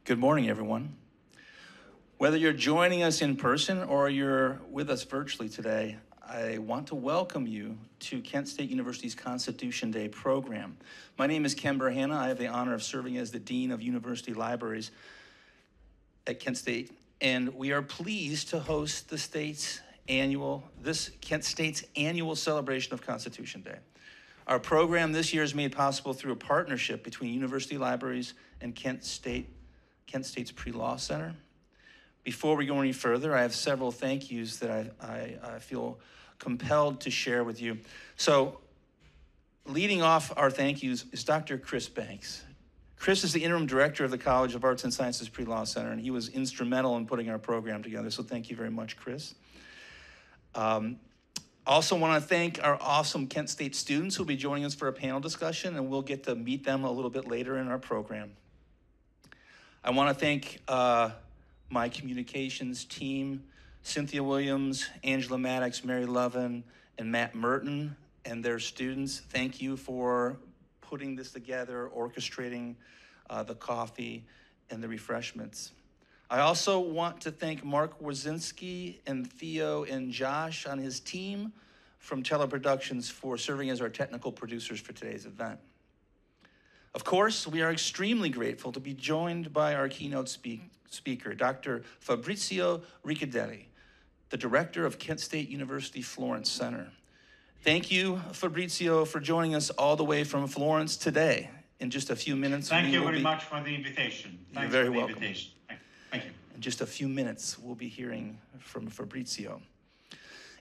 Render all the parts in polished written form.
Good morning, everyone. Whether you're joining us in person or you're with us virtually today, I want to welcome you to Kent State University's Constitution Day program. My name is Ken Burhanna. I have the honor of serving as the Dean of University Libraries at Kent State, and we are pleased to host Kent State's annual celebration of Constitution Day. Our program this year is made possible through a partnership between University Libraries and Kent State's Pre-Law Center. Before we go any further, I have several thank yous that I feel compelled to share with you. So, leading off our thank yous is Dr. Chris Banks. Chris is the interim director of the College of Arts and Sciences Pre-Law Center, and he was instrumental in putting our program together, so thank you very much, Chris. Also want to thank our awesome Kent State students who will be joining us for a panel discussion, and we'll get to meet them a little bit later in our program. I want to thank my communications team, Cynthia Williams, Angela Maddox, Mary Lovin, and Matt Merton, and their students. Thank you for putting this together, orchestrating the coffee and the refreshments. I also want to thank Mark Wazinski and Theo and Josh on his team from Teleproductions for serving as our technical producers for today's event. Of course, we are extremely grateful to be joined by our keynote speaker, Dr. Fabrizio Ricciardelli, the director of Kent State University Florence Center. Thank you, Fabrizio, for joining us all the way from Florence today. In just a few minutes, Thank you very much for the invitation. You're very welcome. Invitation. Thank you. In just a few minutes, we'll be hearing from Fabrizio.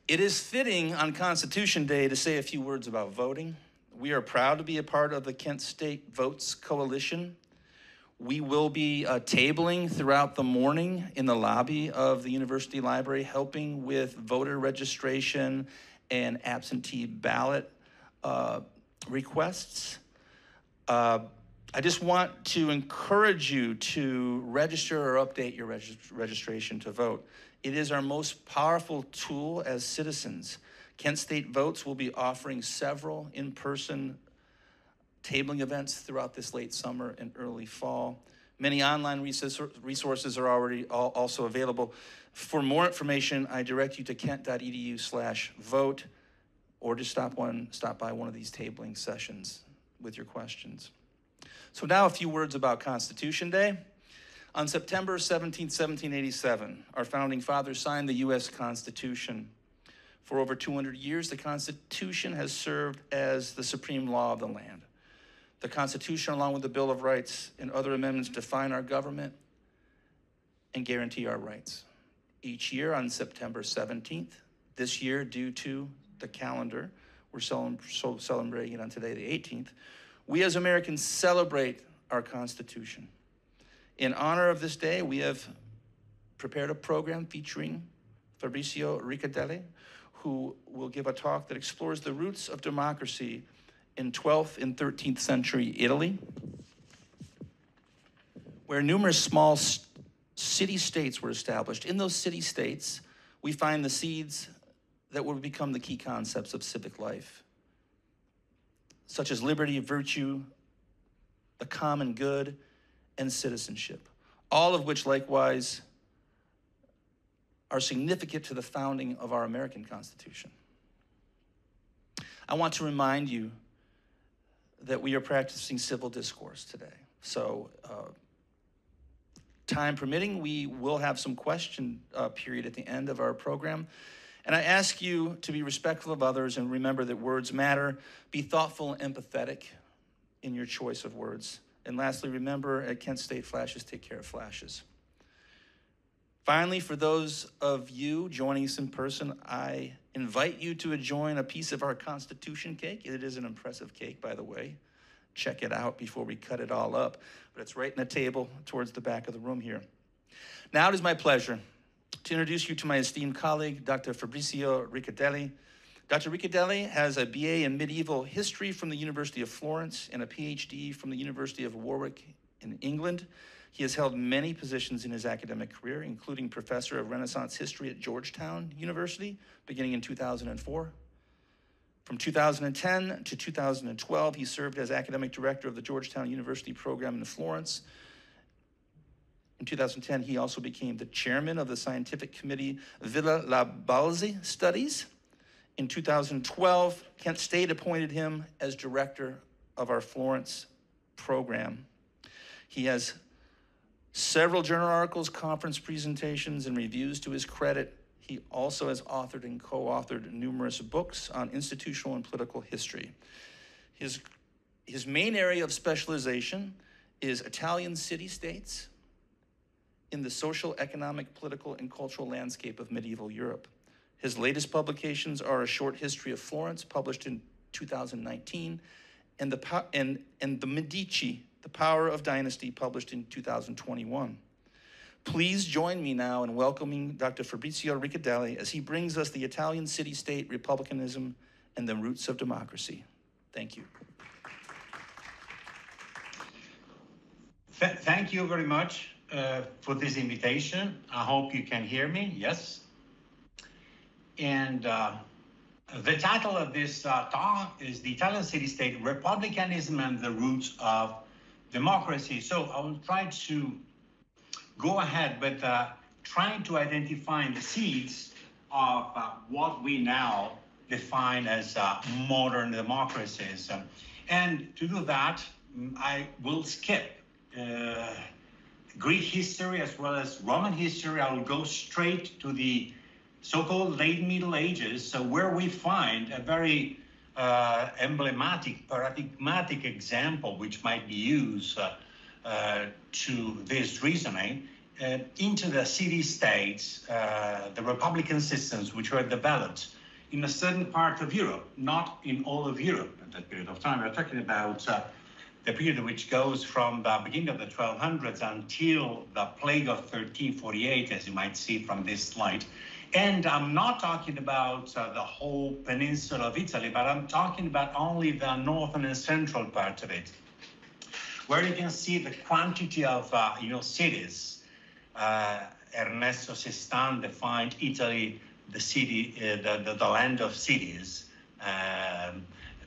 It is fitting on Constitution Day to say a few words about voting. We are proud to be a part of the Kent State Votes Coalition. We will be tabling throughout the morning in the lobby of the University Library, helping with voter registration and absentee ballot requests. I just want to encourage you to register or update your registration to vote. It is our most powerful tool as citizens. Kent State Votes will be offering several in-person tabling events throughout this late summer and early fall. Many online resources are already also available. For more information, I direct you to kent.edu/vote or to stop by one of these tabling sessions with your questions. So now a few words about Constitution Day. On September 17, 1787, our founding fathers signed the U.S. Constitution. For over 200 years, the Constitution has served as the supreme law of the land. The Constitution, along with the Bill of Rights and other amendments, define our government and guarantee our rights. Each year on September 17th, this year, due to the calendar, we're celebrating it on today, the 18th, we as Americans celebrate our Constitution. In honor of this day, we have prepared a program featuring Fabrizio Ricciardelli, who will give a talk that explores the roots of democracy in 12th and 13th century Italy, where numerous small city-states were established. In those city-states, we find the seeds that will become the key concepts of civic life, such as liberty, virtue, the common good, and citizenship, all of which likewise are significant to the founding of our American Constitution. I want to remind you that we are practicing civil discourse today. So, time permitting, we will have some question period at the end of our program. And I ask you to be respectful of others and remember that words matter. Be thoughtful and empathetic in your choice of words. And lastly, remember at Kent State, flashes take care of flashes. Finally, for those of you joining us in person, I invite you to join a piece of our Constitution cake. It is an impressive cake, by the way. Check it out before we cut it all up. But it's right in the table towards the back of the room here. Now it is my pleasure to introduce you to my esteemed colleague, Dr. Fabrizio Ricciardelli. Dr. Ricciardelli has a BA in Medieval History from the University of Florence and a PhD from the University of Warwick in England. He has held many positions in his academic career, including Professor of Renaissance History at Georgetown University, beginning in 2004. From 2010 to 2012, he served as Academic Director of the Georgetown University program in Florence. In 2010, he also became the chairman of the scientific committee Villa La Balzi Studies. In 2012, Kent State appointed him as director of our Florence program. He has several journal articles, conference presentations, and reviews to his credit. He also has authored and co-authored numerous books on institutional and political history. His main area of specialization is Italian city-states in the social, economic, political, and cultural landscape of medieval Europe. His latest publications are A Short History of Florence, published in 2019, and The Medici, The Power of Dynasty, published in 2021. Please join me now in welcoming Dr. Fabrizio Ricciardelli as he brings us the Italian city-state, republicanism, and the roots of democracy. Thank you. Thank you very much for this invitation. I hope you can hear me. Yes. And the title of this talk is The Italian City-State, Republicanism and the Roots of Democracy. So I will try to go ahead with trying to identify the seeds of what we now define as modern democracies. And to do that, I will skip Greek history as well as Roman history. I will go straight to the so-called late Middle Ages, where we find a very emblematic, paradigmatic example which might be used to this reasoning into the city-states, the republican systems which were developed in a certain part of Europe, not in all of Europe at that period of time. We're talking about the period which goes from the beginning of the 1200s until the plague of 1348, as you might see from this slide. And I'm not talking about the whole peninsula of Italy, but I'm talking about only the northern and central part of it, where you can see the quantity of cities. Ernesto Sestan defined Italy the city, the land of cities,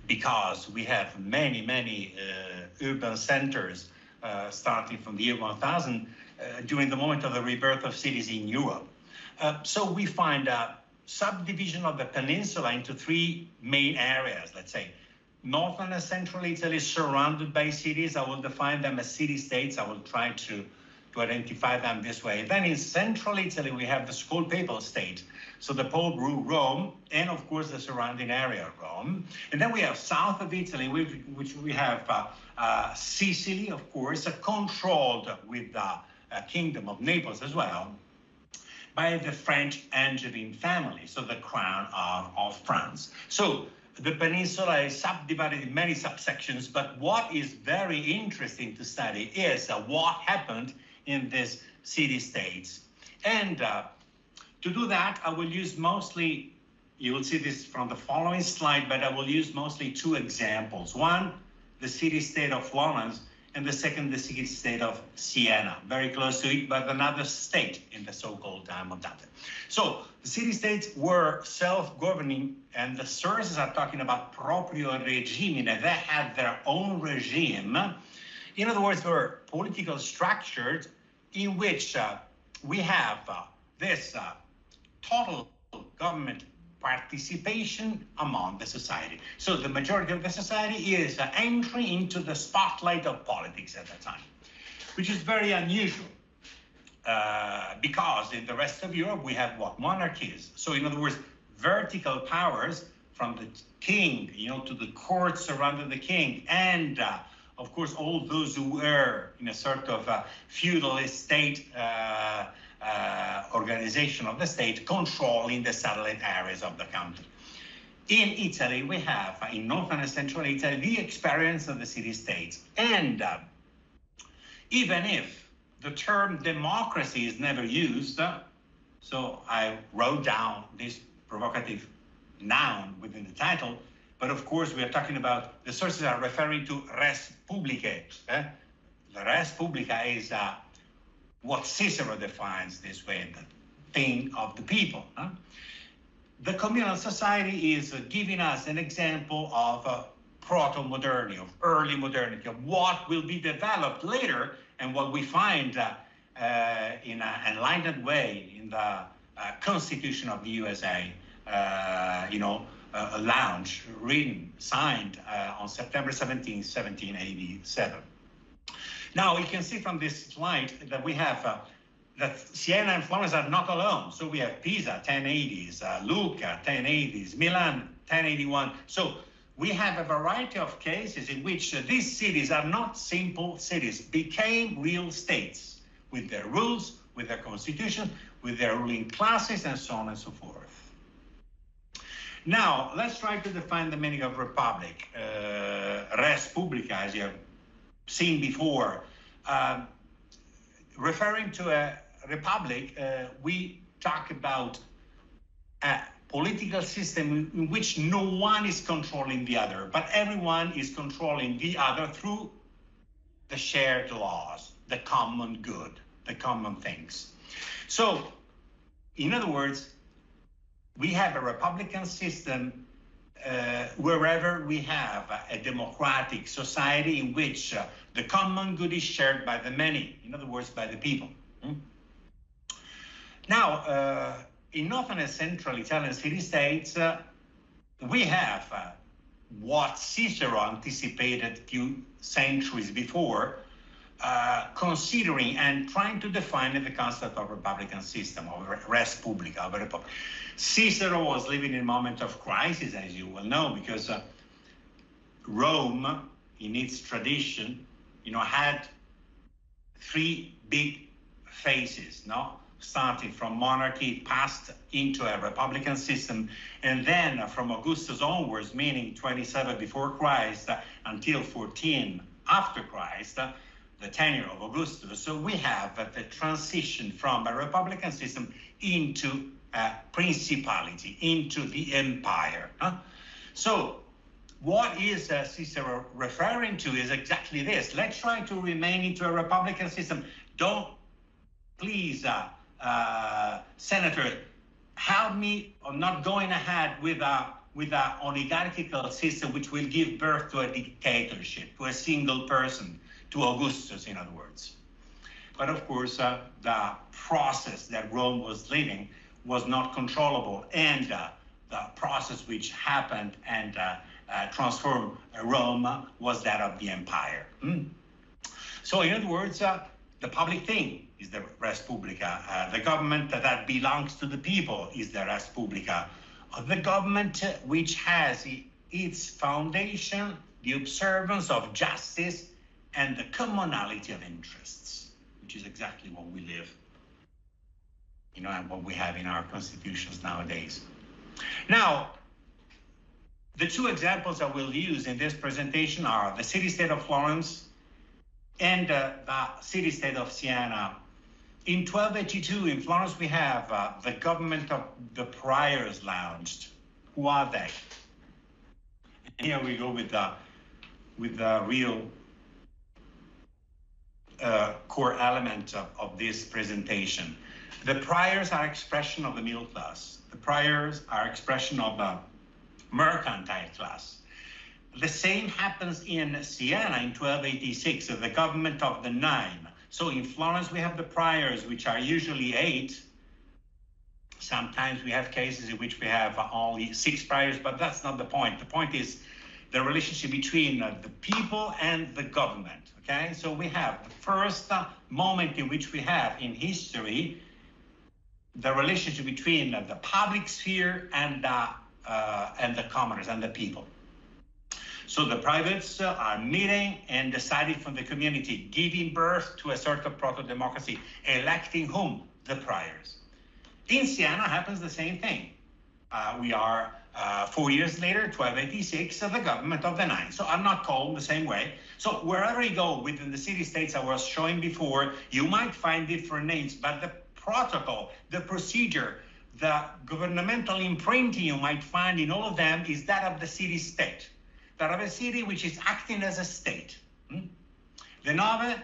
because we have many urban centers starting from the year 1000 during the moment of the rebirth of cities in Europe. So we find a subdivision of the peninsula into three main areas, let's say. Northern and central Italy surrounded by cities. I will define them as city-states. I will try to identify them this way. Then in central Italy, we have the so-called papal state. So the Pope ruled Rome, and of course the surrounding area of Rome. And then we have south of Italy, which we have Sicily, of course, controlled with the Kingdom of Naples as well, by the French Angevin family, so the crown of France. So the peninsula is subdivided in many subsections, but what is very interesting to study is what happened in these city-states. And to do that, I will use mostly, you will see this from the following slide, but I will use mostly two examples. One, the city-state of Florence, and the second, the city-state of Siena, very close to it, but another state in the so-called time of Dante. So the city-states were self-governing, and the sources are talking about proprio regime, that they had their own regime. In other words, they were political structures in which we have this total government participation among the society. So the majority of the society is entry into the spotlight of politics at that time, which is very unusual because in the rest of Europe we have what? Monarchies. So in other words, vertical powers from the king, to the courts surrounding the king, and of course all those who were in a sort of feudalist state organization of the state controlling the satellite areas of the country. In Italy, we have, in northern and central Italy, the experience of the city-states. And even if the term democracy is never used, so I wrote down this provocative noun within the title, but of course we are talking about, the sources are referring to res publicae. The res publica is what Cicero defines this way, the thing of the people. The communal society is giving us an example of proto-modernity, of early modernity, of what will be developed later, and what we find in an enlightened way in the Constitution of the USA, launched, written, signed on September 17, 1787. Now, you can see from this slide that we have that Siena and Florence are not alone. So we have Pisa, 1080s, Lucca, 1080s, Milan, 1081. So we have a variety of cases in which these cities are not simple cities, became real states with their rules, with their constitution, with their ruling classes, and so on and so forth. Now, let's try to define the meaning of republic. Res publica, as you have seen before, referring to a republic, we talk about a political system in which no one is controlling the other, but everyone is controlling the other through the shared laws, the common good, the common things. So, in other words, we have a republican system wherever we have a democratic society in which the common good is shared by the many, in other words, by the people. Now, in northern and central Italian city-states, we have what Cicero anticipated a few centuries before, considering and trying to define the concept of republican system, of res publica, of a republic. Cicero was living in a moment of crisis, as you well know, because Rome, in its tradition, had three big phases, starting from monarchy, passed into a republican system, and then from Augustus onwards, meaning 27 before Christ until 14 after Christ, the tenure of Augustus. So we have the transition from a republican system into a principality, into the empire. So what is Cicero referring to is exactly this. Let's try to remain into a republican system. Don't, please, Senator, help me on not going ahead with a oligarchical system which will give birth to a dictatorship, to a single person, to Augustus, in other words. But of course, the process that Rome was living was not controllable, and the process which happened and transformed Rome was that of the empire. So in other words, the public thing is the res publica. The government that belongs to the people is the res publica. The government which has its foundation, the observance of justice and the commonality of interests, which is exactly what we live, and what we have in our constitutions nowadays. Now, the two examples I will use in this presentation are the city-state of Florence and the city-state of Siena. In 1282, in Florence, we have the government of the priors launched. Who are they? And here we go with the real core element of this presentation. The priors are expression of the middle class. The priors are expression of the mercantile class. The same happens in Siena in 1286, the government of the nine. So in Florence, we have the priors, which are usually 8. Sometimes we have cases in which we have only 6 priors, but that's not the point. The point is the relationship between the people and the government, okay? So we have the first moment in which we have in history the relationship between the public sphere and the commoners and the people. So the privates are meeting and deciding from the community, giving birth to a sort of proto-democracy, electing whom? The priors. In Siena happens the same thing. We are 4 years later, 1286, the government of the nine. So I'm not called the same way. So wherever you go within the city-states I was showing before, you might find different names, but the protocol, the procedure, the governmental imprinting you might find in all of them is that of the city-state, that of a city which is acting as a state. The Nove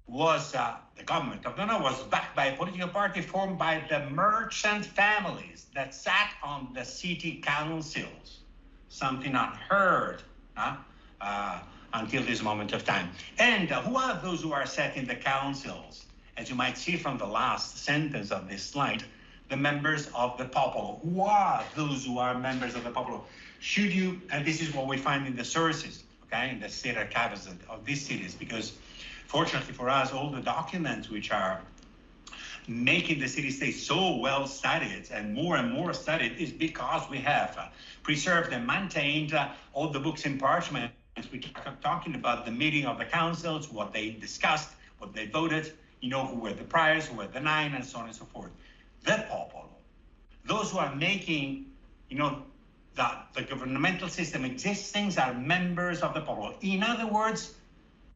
was, the government of the Nove was backed by a political party formed by the merchant families that sat on the city councils, something unheard until this moment of time. And who are those who are sat in the councils as you might see from the last sentence of this slide, the members of the popolo. Who are those who are members of the popolo? Should you, and this is what we find in the sources, okay, in the state archives of these cities, because fortunately for us, all the documents which are making the city-states so well studied and more studied is because we have preserved and maintained all the books in parchment which are talking about the meeting of the councils, what they discussed, what they voted, you know, who were the priors, who were the nine, and so on and so forth. The popolo, those who are making, you know, that the governmental system existing are members of the popolo. In other words,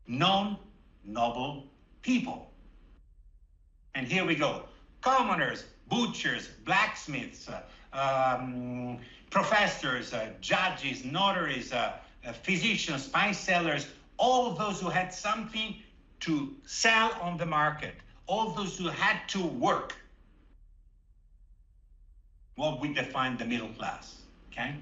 non-noble people. And here we go. Commoners, butchers, blacksmiths, professors, judges, notaries, physicians, spice sellers, all those who had something to sell on the market, all those who had to work. What we define the middle class, okay?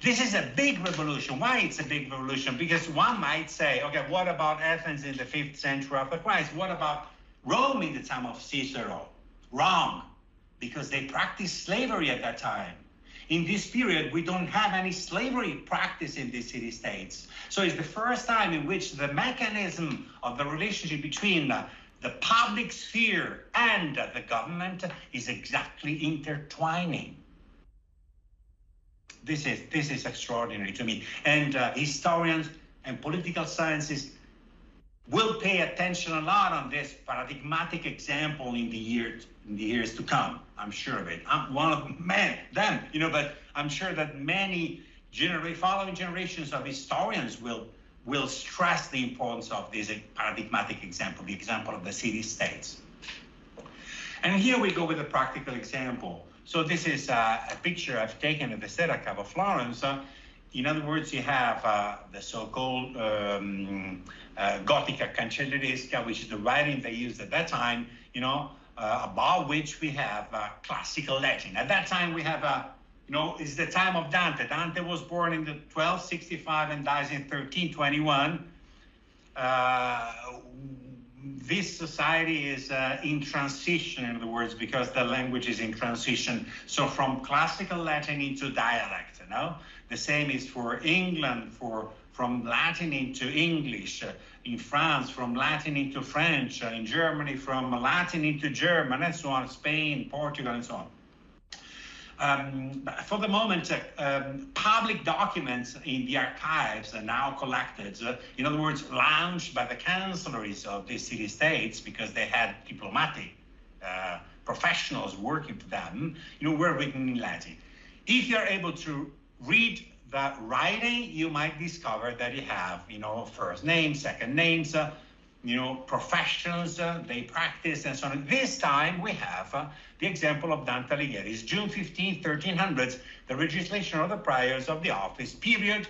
This is a big revolution. Why it's a big revolution? Because one might say, okay, what about Athens in the 5th century after Christ? What about Rome in the time of Cicero? Wrong, because they practiced slavery at that time. In this period, we don't have any slavery practice in these city-states. So it's the first time in which the mechanism of the relationship between the public sphere and the government is exactly intertwining. This is extraordinary to me. And historians and political sciences will pay attention a lot on this paradigmatic example in the years to come. I'm sure of it. I'm one of them, you know, but I'm sure that many following generations of historians will stress the importance of this paradigmatic example, the example of the city-states. And here we go with a practical example. So this is a picture I've taken at the State Archive of Florence. In other words, you have the so-called Gothica cancelleresca, which is the writing they used at that time, you know, about which we have classical Latin. At that time, we have, you know, it's the time of Dante. Dante was born in 1265 and dies in 1321. This society is in transition, in other words, because the language is in transition. So from classical Latin into dialect, you know? The same is for England, from Latin into English, in France, from Latin into French, in Germany, from Latin into German, and so on, Spain, Portugal, and so on. For the moment, public documents in the archives are now collected, in other words, launched by the chancelleries of these city-states, because they had diplomatic professionals working for them, you know, were written in Latin. If you're able to read the writing, you might discover that you have, you know, first names, second names, you know, professions they practice, and so on. This time we have the example of Dante Alighieri's June 15, 1300s, the legislation of the priors of the office, period,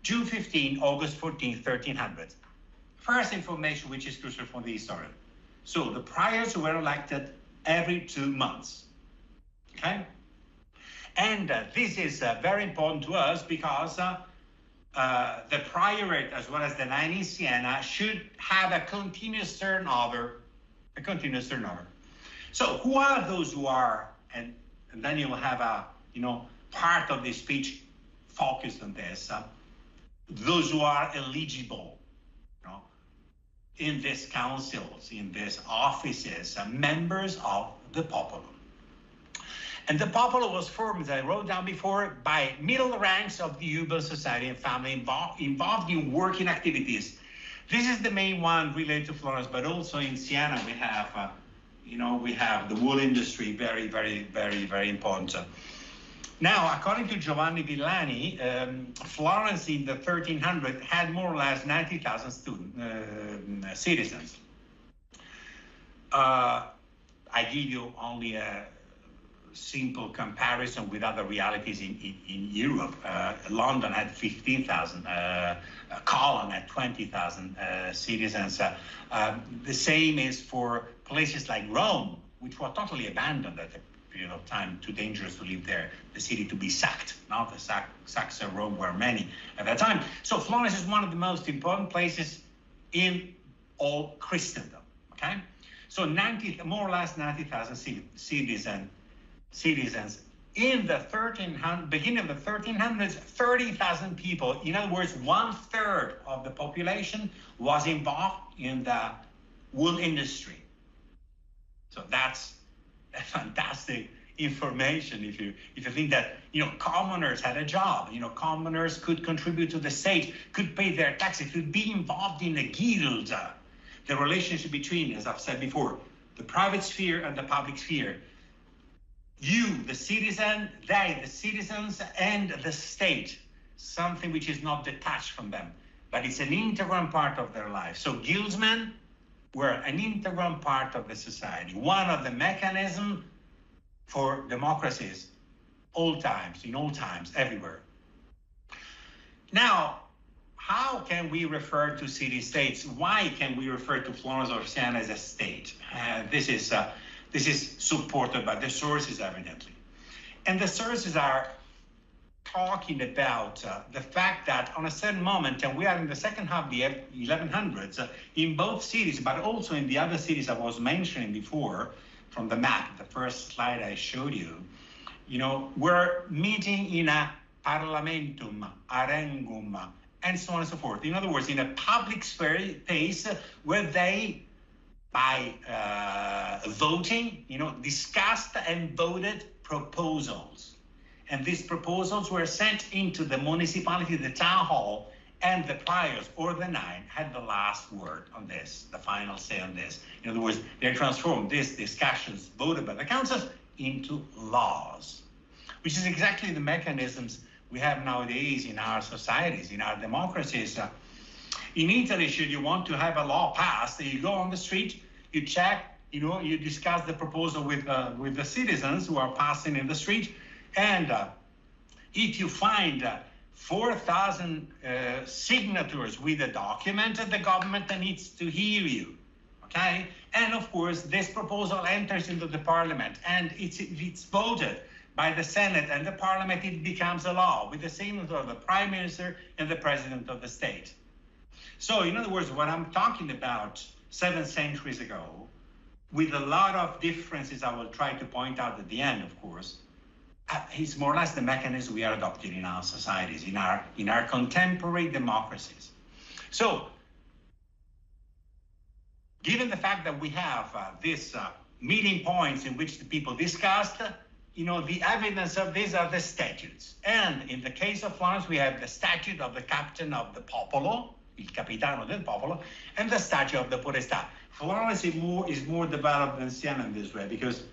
June 15, August 14, 1300s. First information which is crucial for the historian. So the priors were elected every 2 months, okay? And this is very important to us because the priorate, as well as the nine in Siena, should have a continuous turnover, So who are those who are, and then you'll have a, you know, part of the speech focused on this, those who are eligible, you know, in these councils, in these offices, members of the popolo. And the popolo was formed, as I wrote down before, by middle ranks of the urban society and family involved in working activities. This is the main one related to Florence, but also in Siena we have, you know, we have the wool industry, very, very, very, very important. Now, according to Giovanni Villani, Florence in the 1300s had more or less 90,000 citizens. I give you only a simple comparison with other realities in Europe. London had 15,000, Cologne had 20,000 citizens. The same is for places like Rome, which were totally abandoned at the period of time, too dangerous to live there, the city to be sacked. Now the sacks of Rome were many at that time. So Florence is one of the most important places in all Christendom, okay? So more or less 90,000 citizens. In the beginning of the 1300s, 30,000 people, in other words, 1/3 of the population was involved in the wool industry. So that's a fantastic information if you think that, commoners had a job, commoners could contribute to the state, could pay their taxes, could be involved in a guild. The relationship between, as I've said before, the private sphere and the public sphere. You, the citizen, they, the citizens, and the state, something which is not detached from them, but it's an integral part of their life. So guildsmen were an integral part of the society, one of the mechanisms for democracies, in all times, everywhere. Now, how can we refer to city-states? Why can we refer to Florence or Siena as a state? This is supported by the sources, evidently. And the sources are talking about the fact that on a certain moment, and we are in the second half of the 1100s, in both cities, but also in the other cities I was mentioning before, from the map, the first slide I showed you, we're meeting in a parlamentum, arengum, and so on and so forth. In other words, in a public space where they, by voting, discussed and voted proposals. And these proposals were sent into the municipality, the town hall, and the priors, or the nine, had the last word on this, the final say on this. In other words, they transformed these discussions voted by the councils into laws, which is exactly the mechanisms we have nowadays in our societies, in our democracies. In Italy, should you want to have a law passed, you go on the street, you check, you discuss the proposal with the citizens who are passing in the street, and if you find 4,000 signatures with a document, the government needs to hear you, okay? And of course, this proposal enters into the parliament, and it's voted by the Senate and the Parliament, it becomes a law with the signature of the Prime Minister and the President of the state. So in other words, what I'm talking about 7 centuries ago, with a lot of differences I will try to point out at the end, of course, is more or less the mechanism we are adopting in our societies, in our contemporary democracies. So, given the fact that we have these meeting points in which the people discussed, the evidence of these are the statutes. And in the case of Florence, we have the statute of the captain of the popolo, il capitano del popolo, and the statute of the podestà. Florence is more developed than Siena in this way, because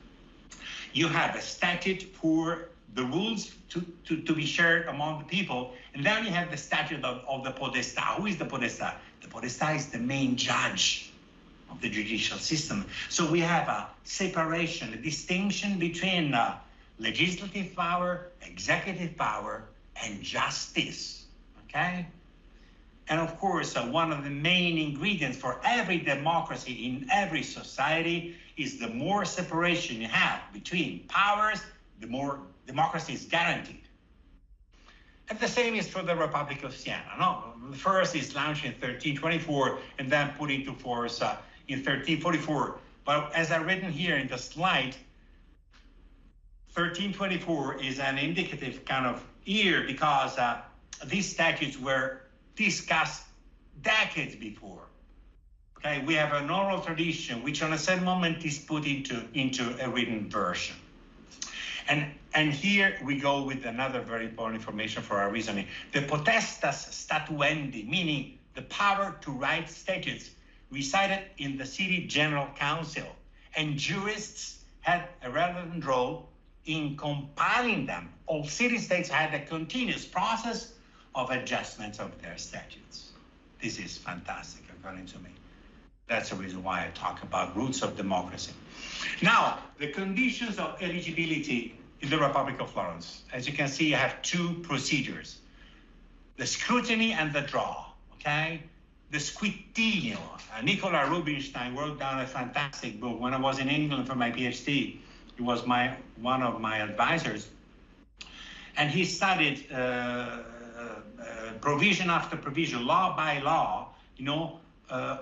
you have a statute for the rules to be shared among the people, and then you have the statute of the podestà. Who is the podestà? The podestà is the main judge of the judicial system. So we have a separation, a distinction between legislative power, executive power, and justice, okay? And of course, one of the main ingredients for every democracy in every society is the more separation you have between powers, the more democracy is guaranteed. And the same is for the Republic of Siena. No? The first is launched in 1324 and then put into force in 1344. But as I've written here in the slide, 1324 is an indicative kind of year because these statutes were discussed decades before. Okay, we have an oral tradition which on a certain moment is put into a written version. And here we go with another very important information for our reasoning. The potestas statuendi, meaning the power to write statutes, resided in the city general council, and jurists had a relevant role in compiling them. All city-states had a continuous process of adjustments of their statutes. This is fantastic, according to me. That's the reason why I talk about roots of democracy. Now, the conditions of eligibility in the Republic of Florence. As you can see, you have 2 procedures. The scrutiny and the draw, okay? The squittino. Nicola Rubinstein wrote down a fantastic book. When I was in England for my PhD, he was one of my advisors. And he studied provision after provision, law by law,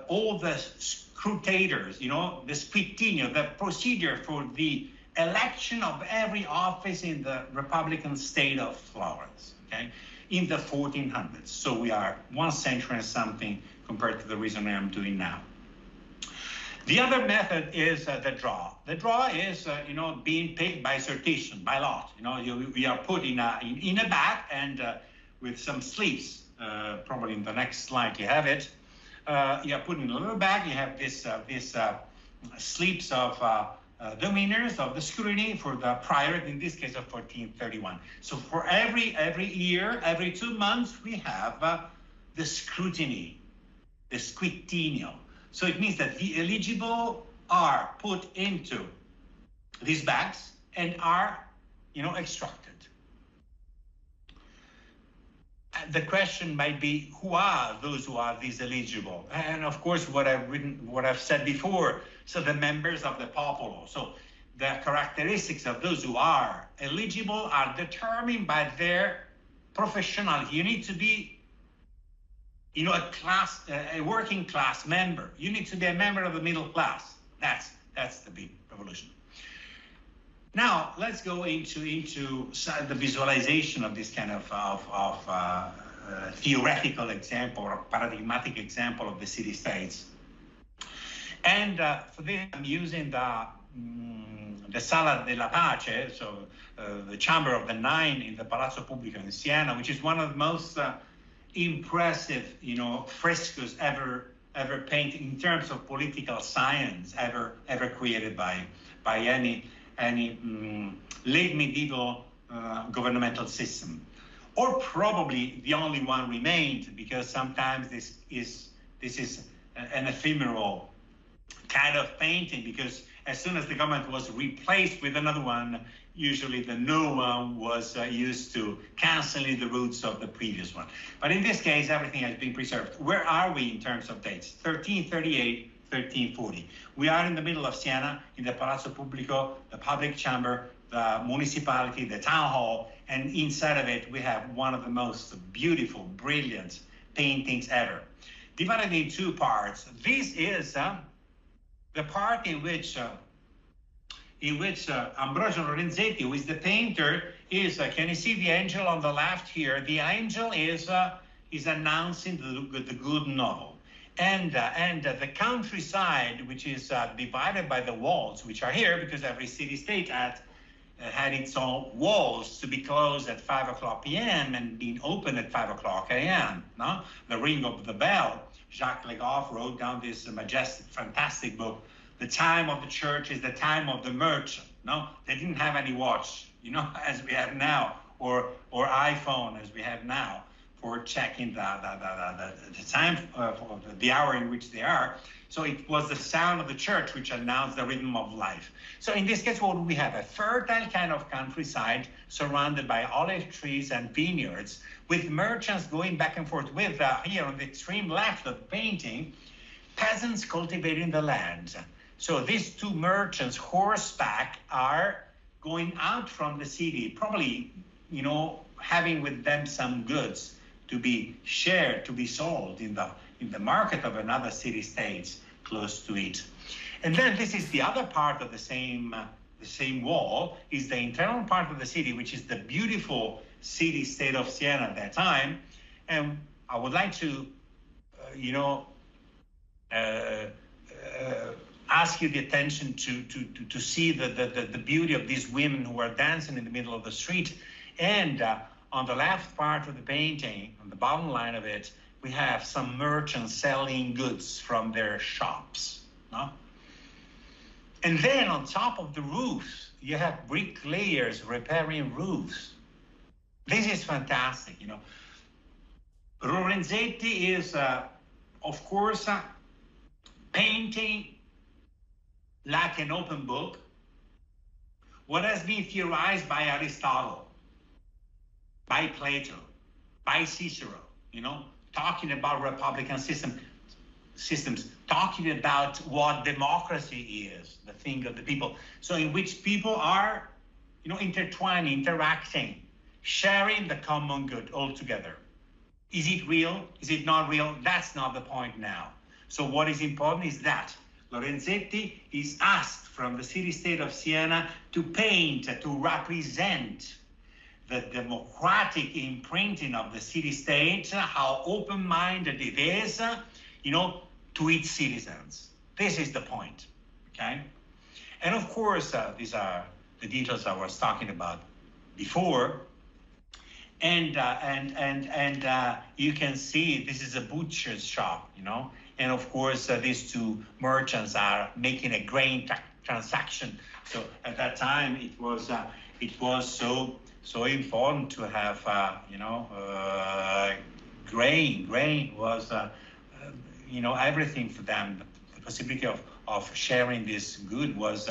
all the scrutators, you know, the scrutinio, the procedure for the election of every office in the Republican state of Florence, okay, in the 1400s. So we are 1 century and something compared to the reason I am doing now. The other method is the draw. The draw is, you know, being picked by sortition, by lot. You know, we are put in a bag and with some sleeves. Probably in the next slide you have it. You are put in a little bag. You have this sleeves of the winners of the scrutiny for the prior, in this case of 1431. So for every year, every 2 months, we have the scrutiny, the scrutinio. So it means that the eligible are put into these bags and are, you know, extracted. The question might be, who are those who are these eligible? And of course, what I've said before, so the members of the popolo. So the characteristics of those who are eligible are determined by their professionality. You need to be, you know, a working class member. You need to be a member of the middle class. That's the big revolution. Now let's go into the visualization of this kind of theoretical example or paradigmatic example of the city-states. And for this, I'm using the Sala della Pace, so the Chamber of the Nine in the Palazzo Pubblico in Siena, which is one of the most impressive, you know, frescoes ever painted in terms of political science ever created by any late medieval governmental system, or probably the only one remained, because sometimes this is an ephemeral kind of painting, because as soon as the government was replaced with another one, usually the new one was used to cancelling the roots of the previous one. But in this case, everything has been preserved. Where are we in terms of dates? 1338, 1340. We are in the middle of Siena, in the Palazzo Pubblico, the public chamber, the municipality, the town hall, and inside of it, we have one of the most beautiful, brilliant paintings ever. Divided in two parts. This is the part in which Ambrogio Lorenzetti, who is the painter, is, can you see the angel on the left here? The angel is announcing the good novel. And the countryside, which is divided by the walls, which are here because every city-state had its own walls to be closed at 5:00 p.m. and being open at 5:00 a.m. No? The Ring of the Bell. Jacques Le Goff wrote down this majestic, fantastic book. The time of the church is the time of the merchant. No, they didn't have any watch, you know, as we have now, or iPhone as we have now, for checking the time, for the hour in which they are. So it was the sound of the church which announced the rhythm of life. So in this case, what do we have? A fertile kind of countryside surrounded by olive trees and vineyards, with merchants going back and forth, with, here on the extreme left of the painting, peasants cultivating the land. So these two merchants, horseback, are going out from the city, probably, you know, having with them some goods to be shared, to be sold in the market of another city-state close to it. And then this is the other part of the same wall, is the internal part of the city, which is the beautiful city-state of Siena at that time. And I would like to, you know, ask you the attention to see the beauty of these women who are dancing in the middle of the street. And on the left part of the painting, on the bottom line of it, we have some merchants selling goods from their shops. No? And then on top of the roofs, you have bricklayers repairing roofs. This is fantastic, you know. Lorenzetti is, of course, painting like an open book what has been theorized by Aristotle, by Plato, by Cicero, you know, talking about republican systems, talking about what democracy is, the thing of the people. So in which people are, you know, intertwining, interacting, sharing the common good all together. Is it real? Is it not real? That's not the point now. So what is important is that Lorenzetti is asked from the city-state of Siena to paint, to represent the democratic imprinting of the city-state, how open-minded it is, to its citizens. This is the point, okay? And of course, these are the details I was talking about before. And you can see this is a butcher's shop, and of course these two merchants are making a grain transaction. So at that time it was so important to have grain. Grain was everything for them. The possibility of sharing this good was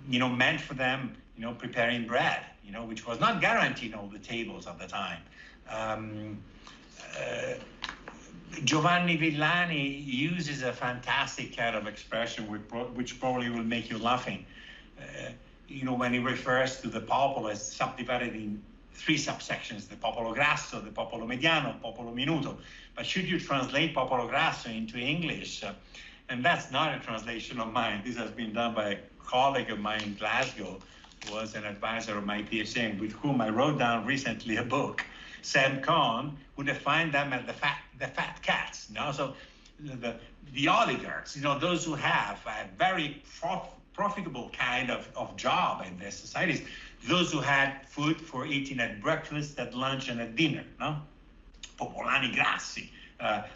meant for them, preparing bread, which was not guaranteed on the tables at the time. Giovanni Villani uses a fantastic kind of expression which probably will make you laughing. When he refers to the popolo as subdivided in three subsections: the popolo grasso, the popolo mediano, popolo minuto. But should you translate popolo grasso into English, and that's not a translation of mine, this has been done by a colleague of mine in Glasgow, who was an advisor of my PhD, with whom I wrote down recently a book, Sam Cohn, who defined them as the fat cats. So the oligarchs, those who have a very profitable kind of job in their societies, those who had food for eating at breakfast, at lunch, and at dinner. Popolani grassi,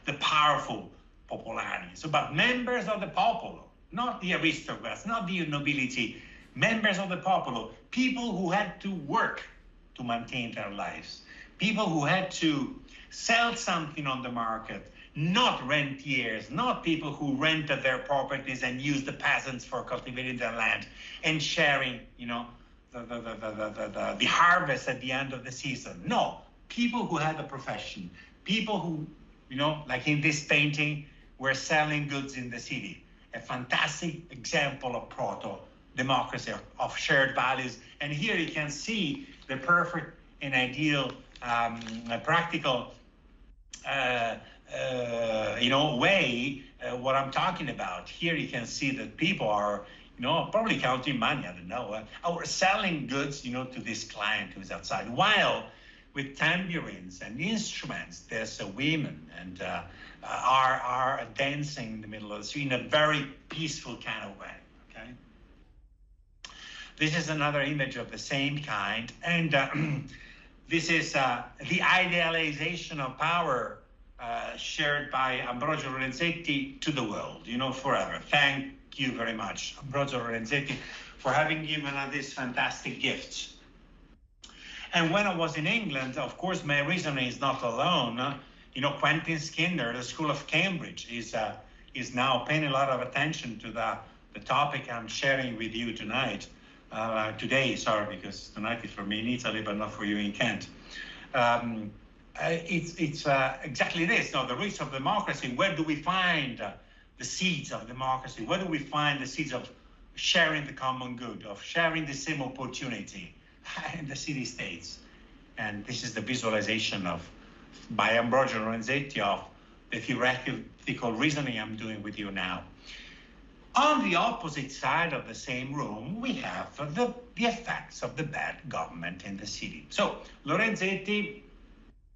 the powerful popolani. But members of the popolo, not the aristocrats, not the nobility, members of the popolo, people who had to work to maintain their lives, people who had to sell something on the market, not rentiers, not people who rented their properties and used the peasants for cultivating their land and sharing, the harvest at the end of the season. No, people who had a profession, people who, like in this painting, were selling goods in the city. A fantastic example of proto-democracy, of shared values. And here you can see the perfect and ideal, practical, way, what I'm talking about. Here you can see that people are, probably counting money, I don't know, or selling goods, to this client who's outside. While with tambourines and instruments, there's a women and are dancing in the middle of the street in a very peaceful kind of way, okay? This is another image of the same kind. And this is the idealization of power shared by Ambrogio Lorenzetti to the world, forever. Thank you very much, Ambrogio Lorenzetti, for having given us these fantastic gifts. And when I was in England, of course, my reasoning is not alone. Quentin Skinner, the School of Cambridge, is now paying a lot of attention to the topic I'm sharing with you tonight. Today, sorry, because tonight is for me in Italy, but not for you in Kent. It's exactly this. The roots of democracy. Where do we find the seeds of democracy? Where do we find the seeds of sharing the common good, of sharing the same opportunity? In the city-states. And this is the visualization by Ambrogio Lorenzetti of the theoretical reasoning I'm doing with you now. On the opposite side of the same room, we have the effects of the bad government in the city. So Lorenzetti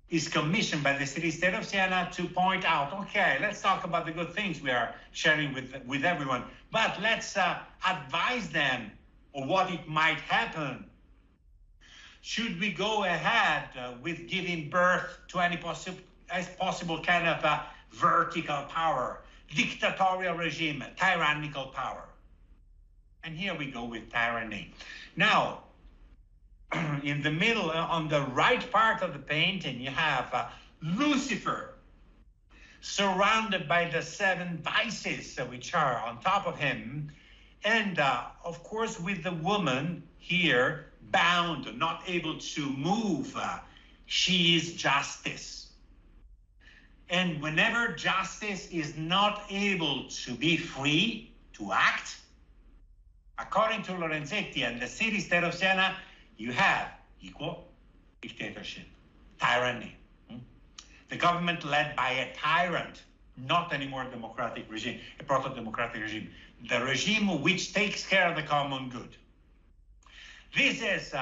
is commissioned by the city-state of Siena to point out, okay, let's talk about the good things we are sharing with everyone, but let's advise them of what it might happen. Should we go ahead with giving birth to any possible kind of vertical power, dictatorial regime, tyrannical power? And here we go with tyranny. Now, in the middle, on the right part of the painting, you have Lucifer, surrounded by the 7 vices which are on top of him. And of course, with the woman here, bound, not able to move, she is justice. And whenever justice is not able to be free to act, according to Lorenzetti and the city-state of Siena, you have equal dictatorship, tyranny. The government led by a tyrant not anymore a democratic regime, a proto-democratic regime, the regime which takes care of the common good. This is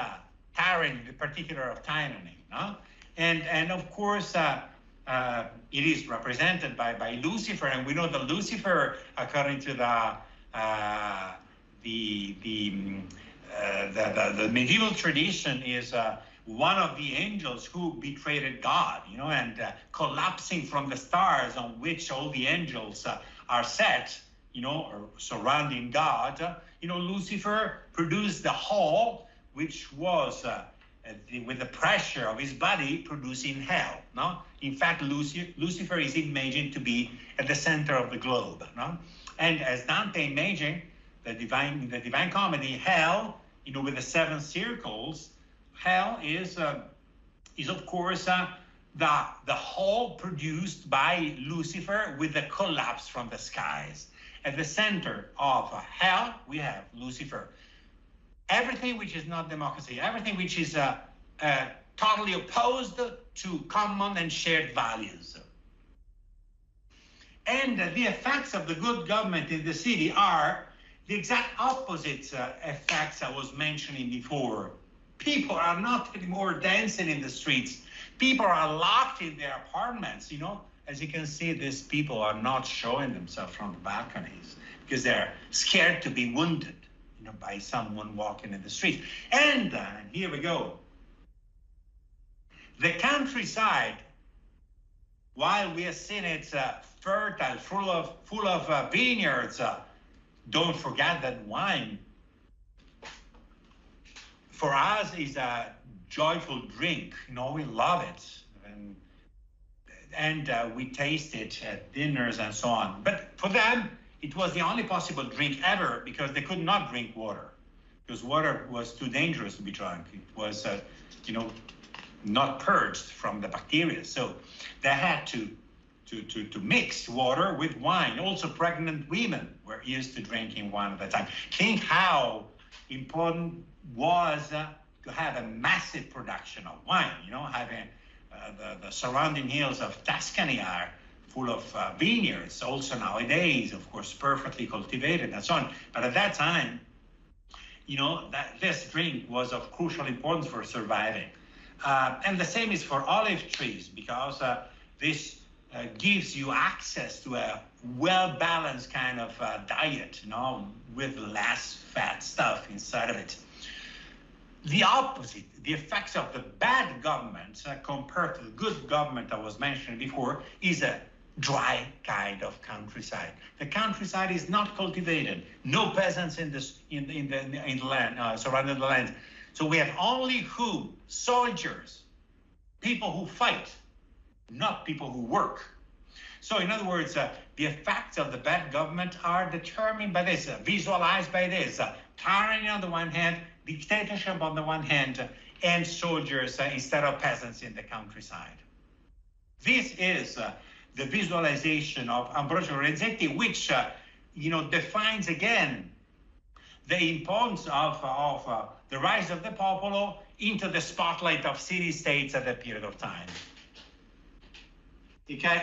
tyranny, the particular of tyranny, no? And of course, it is represented by Lucifer, and we know that Lucifer, according to the medieval tradition, is one of the angels who betrayed God, you know, and collapsing from the stars on which all the angels are set, you know, or surrounding God. You know, Lucifer produced the whole, which was with the pressure of his body producing hell. No, in fact, Lucifer is imagined to be at the center of the globe. No, and as Dante imagined the Divine Comedy, hell, you know, with the 7 circles, hell is of course the whole produced by Lucifer with the collapse from the skies. At the center of hell, we have Lucifer. Everything which is not democracy, everything which is totally opposed to common and shared values. And the effects of the good government in the city are the exact opposite effects I was mentioning before. People are not anymore dancing in the streets. People are locked in their apartments, you know. As you can see, these people are not showing themselves from the balconies because they're scared to be wounded, you know, by someone walking in the street. And here we go. The countryside, while we are seeing it fertile, full of vineyards, don't forget that wine for us is a joyful drink. You know, we love it, and we taste it at dinners and so on. But for them, it was the only possible drink ever because they could not drink water because water was too dangerous to be drunk. It was, you know, not purged from the bacteria. So they had to mix water with wine. Also, pregnant women were used to drinking wine at that time. Think how important was to have a massive production of wine. You know, having the surrounding hills of Tuscany are full of vineyards. Also nowadays, of course, perfectly cultivated and so on. But at that time, you know, that this drink was of crucial importance for surviving. And the same is for olive trees, because this gives you access to a well-balanced kind of diet, you know, with less fat stuff inside of it. The opposite, the effects of the bad government compared to the good government I was mentioning before, is a dry kind of countryside. The countryside is not cultivated. No peasants in the land, surrounding the land. So we have only who? Soldiers, people who fight, not people who work. So in other words, the effects of the bad government are determined by this, visualized by this, tyranny on the one hand, dictatorship on the one hand, and soldiers instead of peasants in the countryside. This is the visualization of Ambrogio Lorenzetti, which you know, defines again the importance of the rise of the popolo into the spotlight of city-states at that period of time. Okay,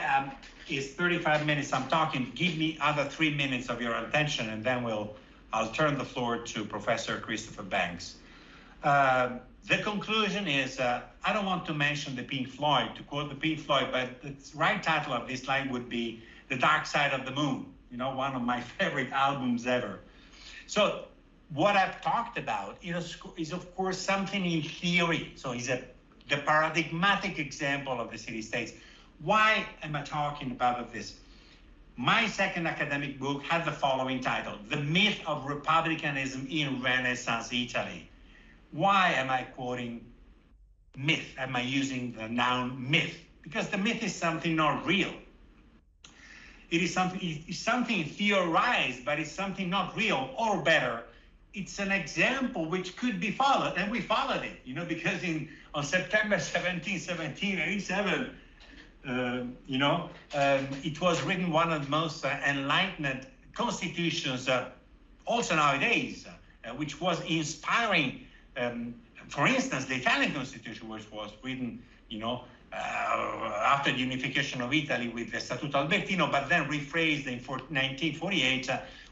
it's 35 minutes I'm talking. Give me other 3 minutes of your attention, and then I'll turn the floor to Professor Christopher Banks. The conclusion is, I don't want to mention the Pink Floyd, to quote the Pink Floyd, but the right title of this line would be The Dark Side of the Moon, you know, one of my favorite albums ever. So what I've talked about is of course something in theory. So it's the paradigmatic example of the city-states. Why am I talking about this? My second academic book had the following title, The Myth of Republicanism in Renaissance Italy. Why am I quoting myth? Am I using the noun myth? Because the myth is something not real. It is something theorized, but it's something not real, or better, it's an example which could be followed, and we followed it, you know, because on September 17, 1787, you know, it was written one of the most enlightened constitutions, also nowadays, which was inspiring. For instance, the Italian Constitution, which was written, you know, after the unification of Italy with the Statuto Albertino, but then rephrased in 1948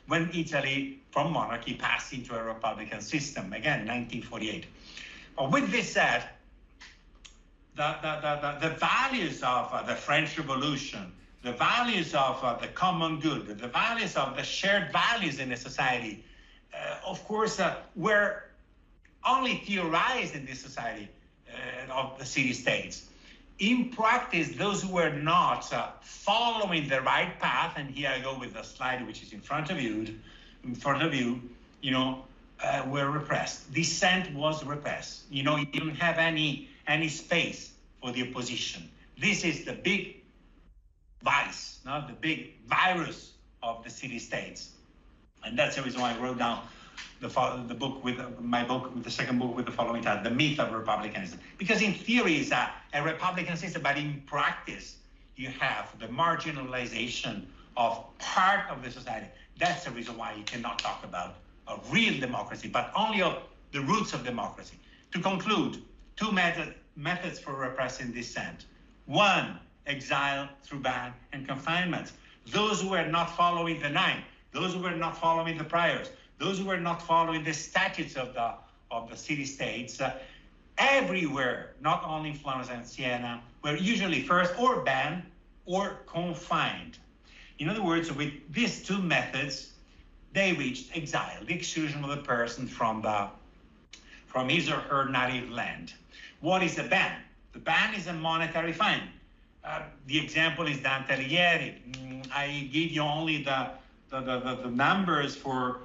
when Italy, from monarchy, passed into a republican system, again, 1948. But with this said, the values of the French Revolution, the values of the common good, the values of the shared values in a society, of course, were only theorized in this society of the city-states. In practice, those who were not following the right path, and here I go with the slide which is in front of you, were repressed. Dissent was repressed. You don't have any space for the opposition. This is the big vice, the big virus of the city-states, and that's the reason why I wrote down the second book with the following title, The Myth of Republicanism. Because in theory it's a republican system, but in practice you have the marginalization of part of the society. That's the reason why you cannot talk about a real democracy, but only of the roots of democracy. To conclude, two methods for repressing dissent. One, exile through ban and confinement. Those who were not following the nine, those who were not following the priors, those who were not following the statutes of the city-states, everywhere, not only in Florence and Siena, were usually first or banned or confined. In other words, with these two methods, they reached exile, the exclusion of the person from his or her native land. What is a ban? The ban is a monetary fine. The example is Dante Alighieri. I give you only the numbers for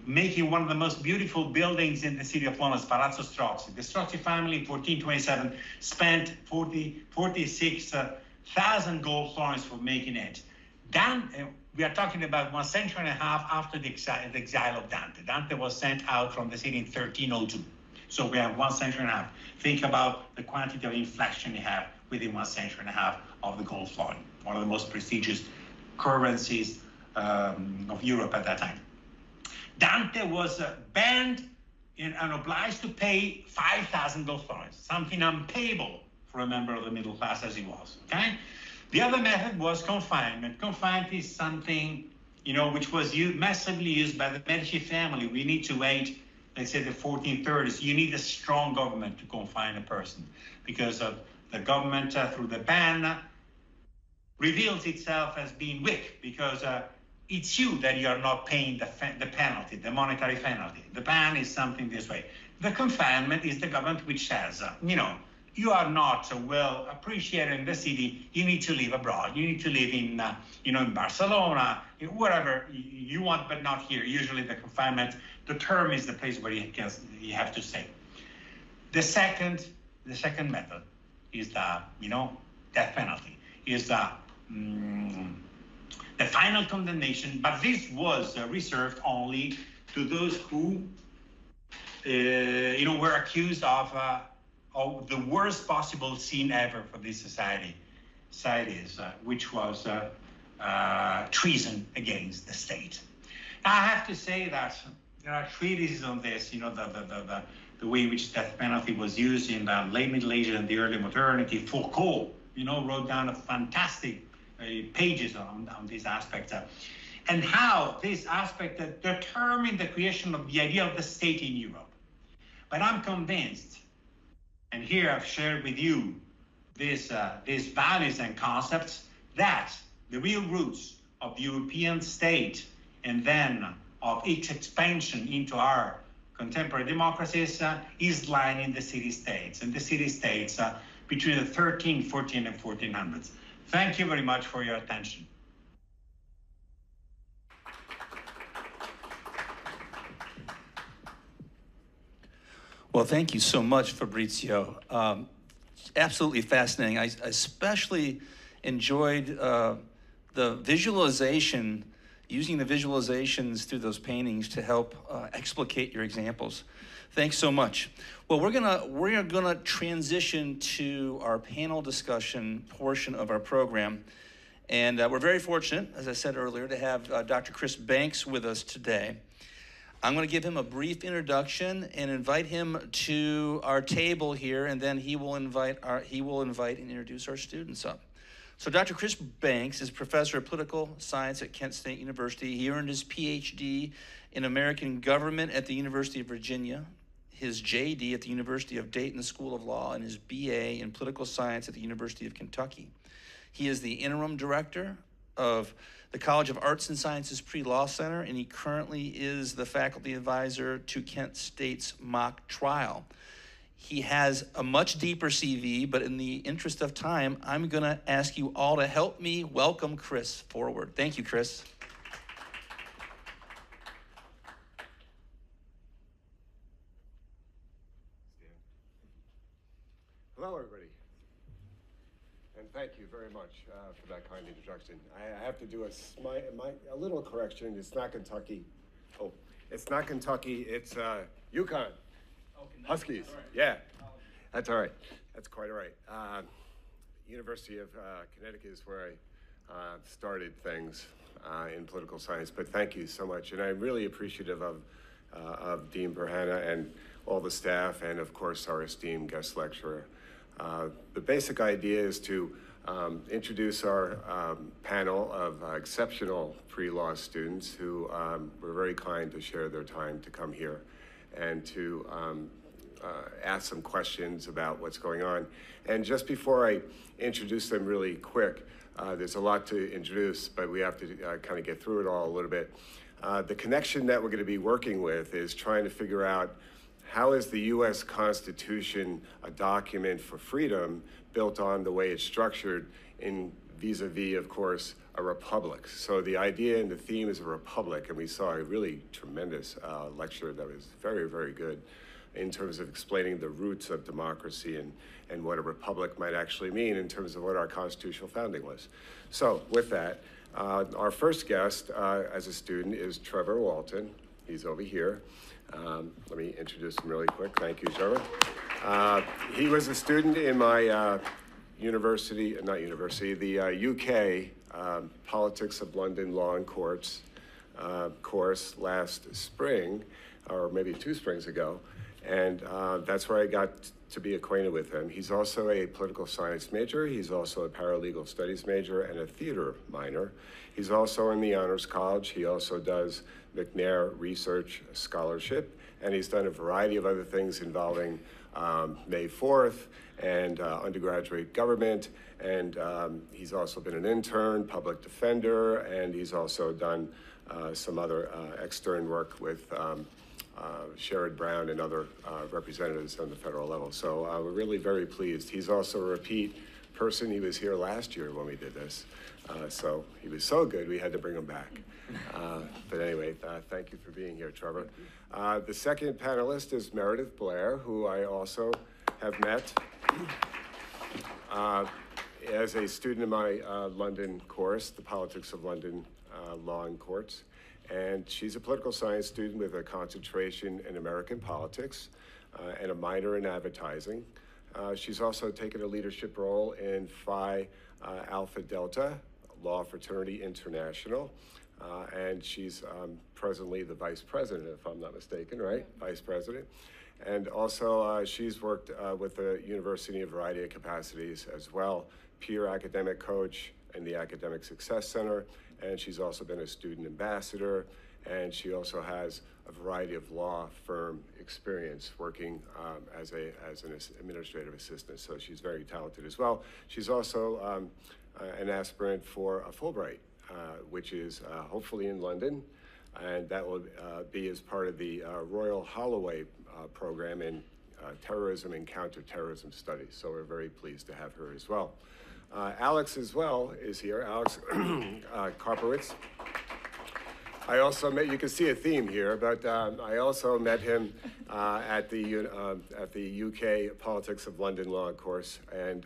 making one of the most beautiful buildings in the city of Florence, Palazzo Strozzi. The Strozzi family in 1427 spent 46,000 gold florins for making it. We are talking about 1.5 centuries after the exile of Dante. Dante was sent out from the city in 1302. So we have 1.5 centuries. Think about the quantity of inflation you have within 1.5 centuries of the gold florin, one of the most prestigious currencies of Europe at that time. Dante was banned and obliged to pay 5,000 gold florins, something unpayable for a member of the middle class as he was, okay? The other method was confinement. Confinement is something, which was massively used by the Medici family. We need to wait, let's say, the 1430s. You need a strong government to confine a person because of the government, through the ban, reveals itself as being weak because it's you that you are not paying the penalty, the monetary penalty. The ban is something this way. The confinement is the government which says, you are not well appreciated in the city, you need to live abroad. You need to live in, in Barcelona, wherever you want, but not here. Usually the confinement, the term is the place where you have to stay. The second method is the, death penalty, is the final condemnation, but this was reserved only to those who, were accused of the worst possible sin ever for this society, which was treason against the state. Now, I have to say that there are treatises on this, the way in which death penalty was used in the late Middle Ages and the early modernity. Foucault, wrote down a fantastic pages on this aspect, and how this aspect determined the creation of the idea of the state in Europe. But I'm convinced, and here I've shared with you these values and concepts, that the real roots of the European state and then of its expansion into our contemporary democracies is lying in the city-states, and the city-states between the 13th, 14th, and 1400s. Thank you very much for your attention. Well, thank you so much, Fabrizio. Absolutely fascinating. I especially enjoyed the visualization, using the visualizations through those paintings to help explicate your examples. Thanks so much. Well, we're gonna transition to our panel discussion portion of our program. And we're very fortunate, as I said earlier, to have Dr. Chris Banks with us today. I'm going to give him a brief introduction and invite him to our table here, and then he will invite and introduce our students up. So Dr. Chris Banks is professor of political science at Kent State University. He earned his PhD in American government at the University of Virginia, his JD at the University of Dayton School of Law, and his BA in political science at the University of Kentucky. He is the interim director of the College of Arts and Sciences Pre-Law Center, and he currently is the faculty advisor to Kent State's mock trial. He has a much deeper CV, but in the interest of time, I'm gonna ask you all to help me welcome Chris forward. Thank you, Chris. Hello, everybody. And thank you very much for that kind introduction. I have to do a little correction. It's not Kentucky. Oh, it's not Kentucky. It's Yukon. Huskies. Right. Yeah, that's all right. That's quite all right. University of Connecticut is where I started things in political science. But thank you so much, and I'm really appreciative of Dean Berhanna and all the staff, and of course our esteemed guest lecturer. The basic idea is to introduce our panel of exceptional pre-law students who were very kind to share their time to come here and to ask some questions about what's going on. And just before I introduce them really quick, there's a lot to introduce, but we have to kind of get through it all a little bit. The connection that we're going to be working with is trying to figure out how is the U.S. Constitution a document for freedom built on the way it's structured in vis-a-vis, of course, a republic. So the idea and the theme is a republic, and we saw a really tremendous lecture that was very, very good in terms of explaining the roots of democracy and what a republic might actually mean in terms of what our constitutional founding was. So with that, our first guest as a student is Trevor Walton. He's over here. Let me introduce him really quick. Thank you, Trevor. He was a student in my the UK Politics of London Law and Courts course last spring, or maybe 2 springs ago, and that's where I got to be acquainted with him. He's also a political science major. He's also a paralegal studies major and a theater minor. He's also in the Honors College. He also does McNair Research Scholarship, and he's done a variety of other things involving May 4th and undergraduate government, and he's also been an intern, public defender, and he's also done some other extern work with Sherrod Brown and other representatives on the federal level. So we're really very pleased. He's also a repeat person. He was here last year when we did this. So he was so good, we had to bring him back. But anyway, thank you for being here, Trevor. The second panelist is Meredith Blair, who I also have met as a student in my London course, the Politics of London Law and Courts. And she's a political science student with a concentration in American politics and a minor in advertising. She's also taken a leadership role in Phi Alpha Delta Law Fraternity International. And she's presently the vice president, if I'm not mistaken, right? Vice president. And also she's worked with the university in a variety of capacities as well. Peer academic coach in the Academic Success Center. And she's also been a student ambassador, and she also has a variety of law firm experience working as an administrative assistant, so she's very talented as well. She's also an aspirant for a Fulbright, which is hopefully in London, and that will be as part of the Royal Holloway program in terrorism and counterterrorism studies, so we're very pleased to have her as well. Alex as well is here, Alex Karpowitz. I also met, you can see a theme here, but I also met him at the UK Politics of London Law course, and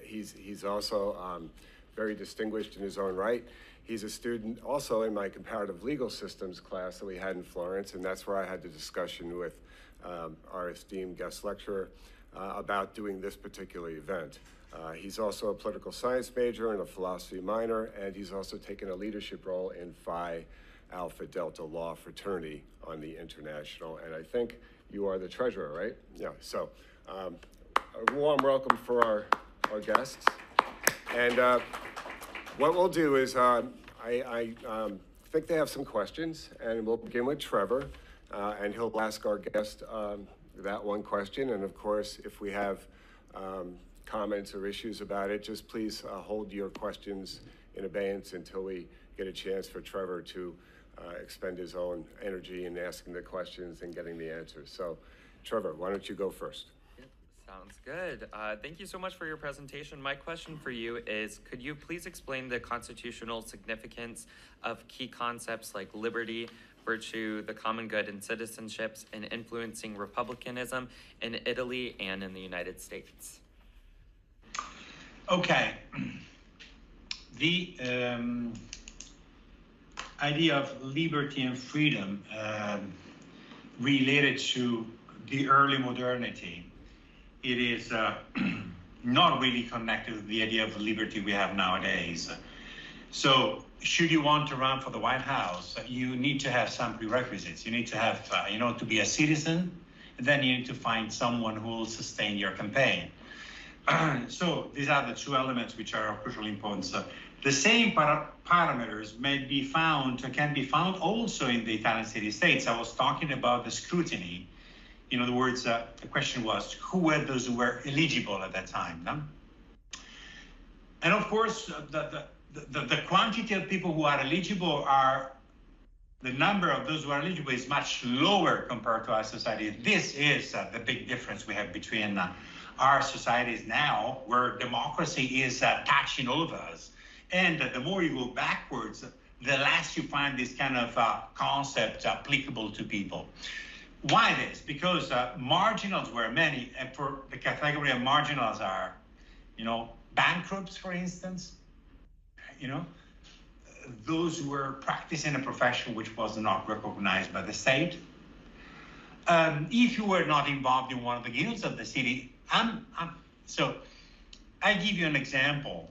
he's also very distinguished in his own right. He's a student also in my comparative legal systems class that we had in Florence, and that's where I had the discussion with our esteemed guest lecturer about doing this particular event. He's also a political science major and a philosophy minor, and he's also taken a leadership role in Phi Alpha Delta Law Fraternity on the international. And I think you are the treasurer, right? Yeah, so a warm welcome for our guests. And what we'll do is I think they have some questions, and we'll begin with Trevor, and he'll ask our guest that one question. And of course, if we have comments or issues about it, just please hold your questions in abeyance until we get a chance for Trevor to expend his own energy in asking the questions and getting the answers. So, Trevor, why don't you go first? Yep, sounds good. Thank you so much for your presentation. My question for you is, could you please explain the constitutional significance of key concepts like liberty, virtue, the common good, and citizenships in influencing republicanism in Italy and in the United States? Okay. The idea of liberty and freedom related to the early modernity, it is not really connected with the idea of liberty we have nowadays. So should you want to run for the White House, you need to have some prerequisites. You need to have, to be a citizen, and then you need to find someone who will sustain your campaign. So these are the two elements which are of crucial importance. The same parameters can be found also in the Italian city-states. I was talking about the scrutiny. In other words, the question was, who were those who were eligible at that time? No? And of course, the quantity of people who are eligible the number of those who are eligible is much lower compared to our society. This is the big difference we have between our societies now, where democracy is touching all of us. And the more you go backwards, the less you find this kind of concept applicable to people. Why this? Because marginals were many, and for the category of marginals are, bankrupts, for instance, those who were practicing a profession which was not recognized by the state. If you were not involved in one of the guilds of the city, so I give you an example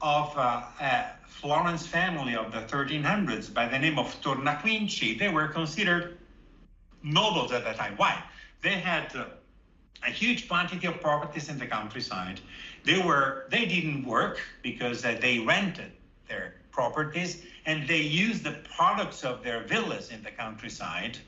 of a Florence family of the 1300s by the name of Tornaquinci. They were considered nobles at that time. Why? They had a huge quantity of properties in the countryside. They didn't work because they rented their properties, and they used the products of their villas in the countryside,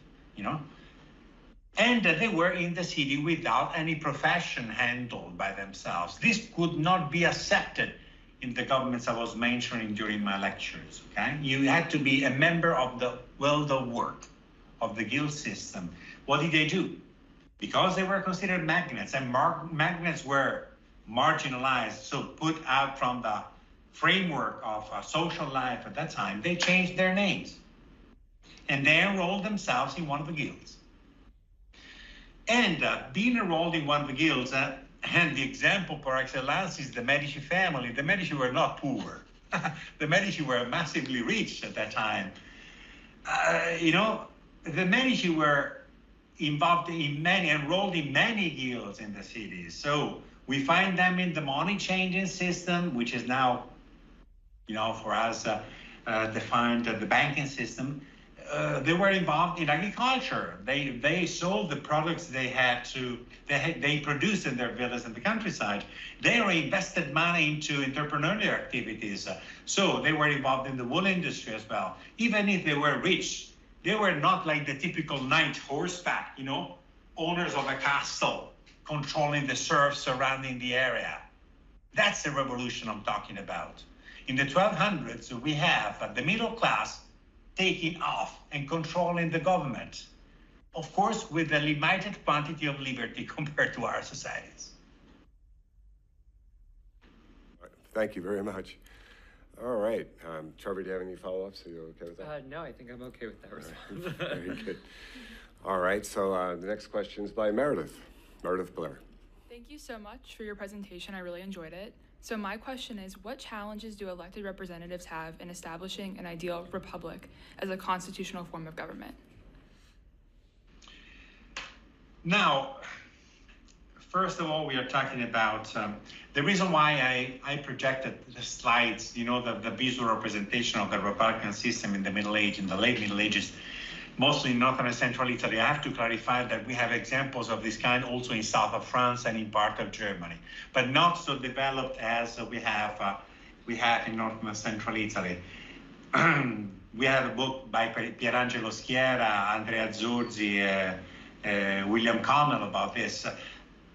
and they were in the city without any profession handled by themselves. This could not be accepted in the governments I was mentioning during my lectures, okay? You had to be a member of the world of work, of the guild system. What did they do? Because they were considered magnates, and magnates were marginalized, so put out from the framework of social life at that time, they changed their names. And they enrolled themselves in one of the guilds. And being enrolled in one of the guilds, and the example par excellence is the Medici family. The Medici were not poor. The Medici were massively rich at that time. The Medici were enrolled in many guilds in the cities. So we find them in the money changing system, which is now, for us, defined the banking system. They were involved in agriculture. They sold the products they produced in their villas in the countryside. They reinvested money into entrepreneurial activities. So they were involved in the wool industry as well. Even if they were rich, they were not like the typical knight horseback, owners of a castle, controlling the serfs surrounding the area. That's the revolution I'm talking about. In the 1200s, we have the middle class taking off and controlling the government, of course, with a limited quantity of liberty compared to our societies. Thank you very much. All right. Trevor, do you have any follow-ups? Are you okay with that? No, I think I'm okay with that response. Very good. All right. So the next question is by Meredith Blair. Thank you so much for your presentation. I really enjoyed it. So my question is, what challenges do elected representatives have in establishing an ideal republic as a constitutional form of government? Now, first of all, we are talking about the reason why I projected the slides, the visual representation of the Republican system in the Middle Age, in the late Middle Ages, mostly in northern and central Italy. I have to clarify that we have examples of this kind also in south of France and in part of Germany, but not so developed as we have in northern and central Italy. We have a book by Pierangelo Schiera, Andrea Zurzi, William Connell about this.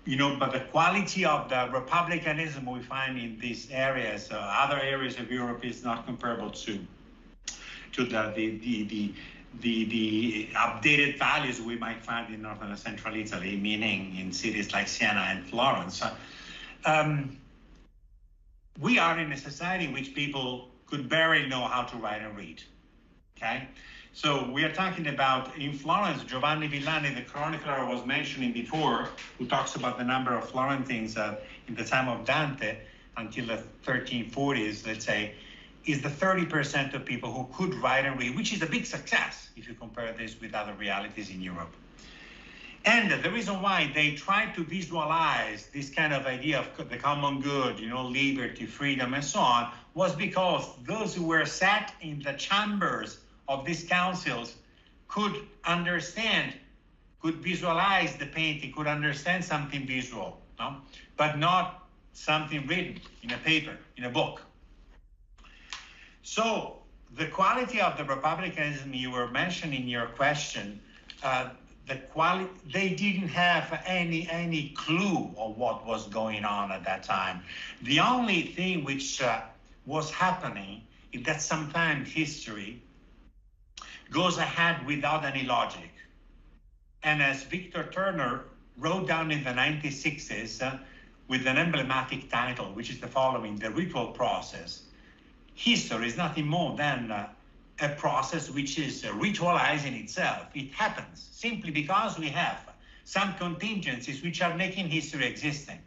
But the quality of the republicanism we find in these areas, other areas of Europe, is not comparable to the updated values we might find in northern and central Italy, meaning in cities like Siena and Florence. We are in a society in which people could barely know how to write and read, okay? So we are talking about, in Florence, Giovanni Villani, the chronicler I was mentioning before, who talks about the number of Florentines in the time of Dante until the 1340s, let's say, is the 30% of people who could write and read, which is a big success if you compare this with other realities in Europe. And the reason why they tried to visualize this kind of idea of the common good, liberty, freedom, and so on, was because those who were sat in the chambers of these councils could understand, could visualize the painting, could understand something visual, but not something written in a paper, in a book. So the quality of the republicanism you were mentioning in your question, they didn't have any clue of what was going on at that time. The only thing which was happening is that sometimes history goes ahead without any logic. And as Victor Turner wrote down in the 1960s with an emblematic title, which is the following: The Ritual Process. History is nothing more than a process which is ritualizing itself. It happens simply because we have some contingencies which are making history existing.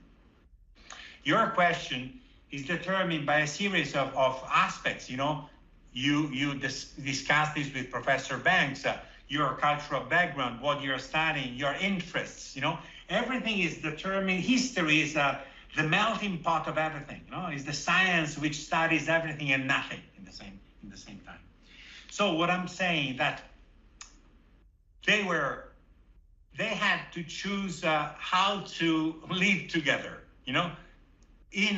Your question is determined by a series of aspects, You discussed this with Professor Banks, your cultural background, what you're studying, your interests, Everything is determined. History is the melting pot of everything, Is the science which studies everything and nothing in the same time. So what I'm saying that they had to choose how to live together, in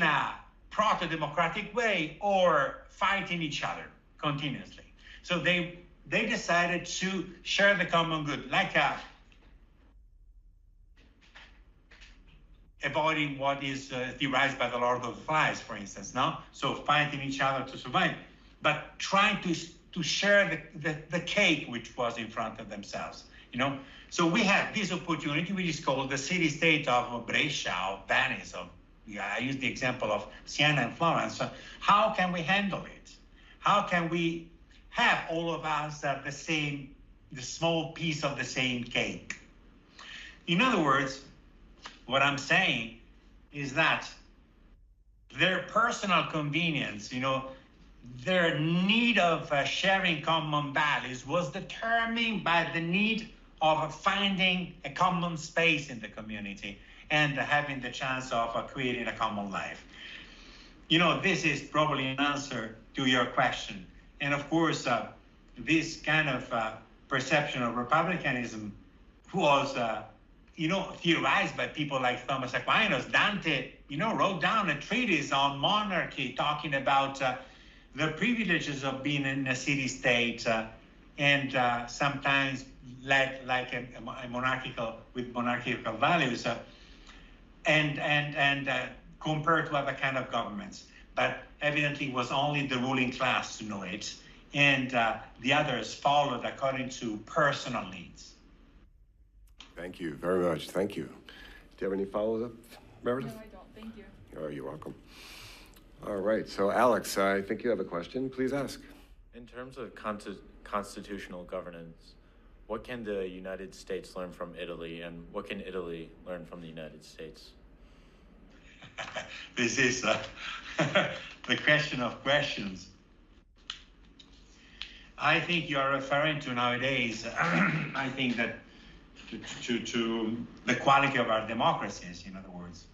a proto-democratic way or fighting each other continuously. So they decided to share the common good, like avoiding what is devised by the Lord of the Flies, for instance, So fighting each other to survive, but trying to share the cake which was in front of themselves, So we have this opportunity, which is called the city-state of Brescia, of Venice, I use the example of Siena and Florence. How can we handle it? How can we have all of us the small piece of the same cake? In other words, what I'm saying is that their personal convenience, their need of sharing common values was determined by the need of finding a common space in the community and having the chance of creating a common life. This is probably an answer to your question. And of course, this kind of perception of republicanism was, theorized by people like Thomas Aquinas. Dante, wrote down a treatise on monarchy, talking about the privileges of being in a city-state and sometimes led like a monarchical values and compared to other kind of governments. But evidently it was only the ruling class to know it, and the others followed according to personal needs. Thank you very much. Thank you. Do you have any follow-up, Meredith? No, I don't. Thank you. Oh, you're welcome. All right. So, Alex, I think you have a question. Please ask. In terms of constitutional governance, what can the United States learn from Italy, and what can Italy learn from the United States? This is the question of questions. I think you are referring to nowadays, I think that to the quality of our democracies, in other words.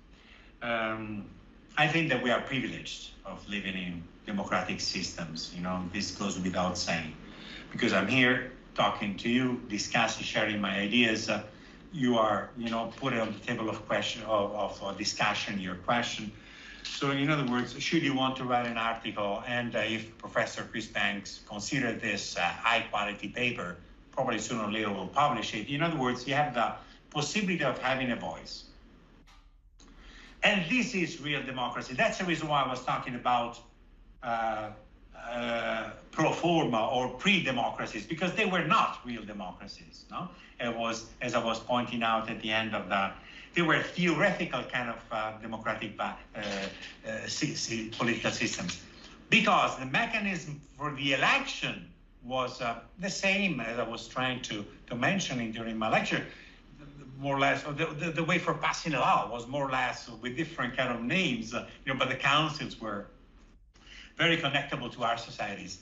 I think that we are privileged of living in democratic systems. This goes without saying, because I'm here talking to you, discussing, sharing my ideas. You are, put it on the table of discussion, your question. So in other words, should you want to write an article, and if Professor Chris Banks consider this high quality paper, probably sooner or later will publish it. In other words, you have the possibility of having a voice. And this is real democracy. That's the reason why I was talking about pro forma or pre-democracies, because they were not real democracies. No, it was, as I was pointing out at the end of they were theoretical kind of democratic political systems, because the mechanism for the election was the same as I was trying to mention during my lecture. More or less, the way for passing a law was more or less with different kind of names, but the councils were very connectable to our societies.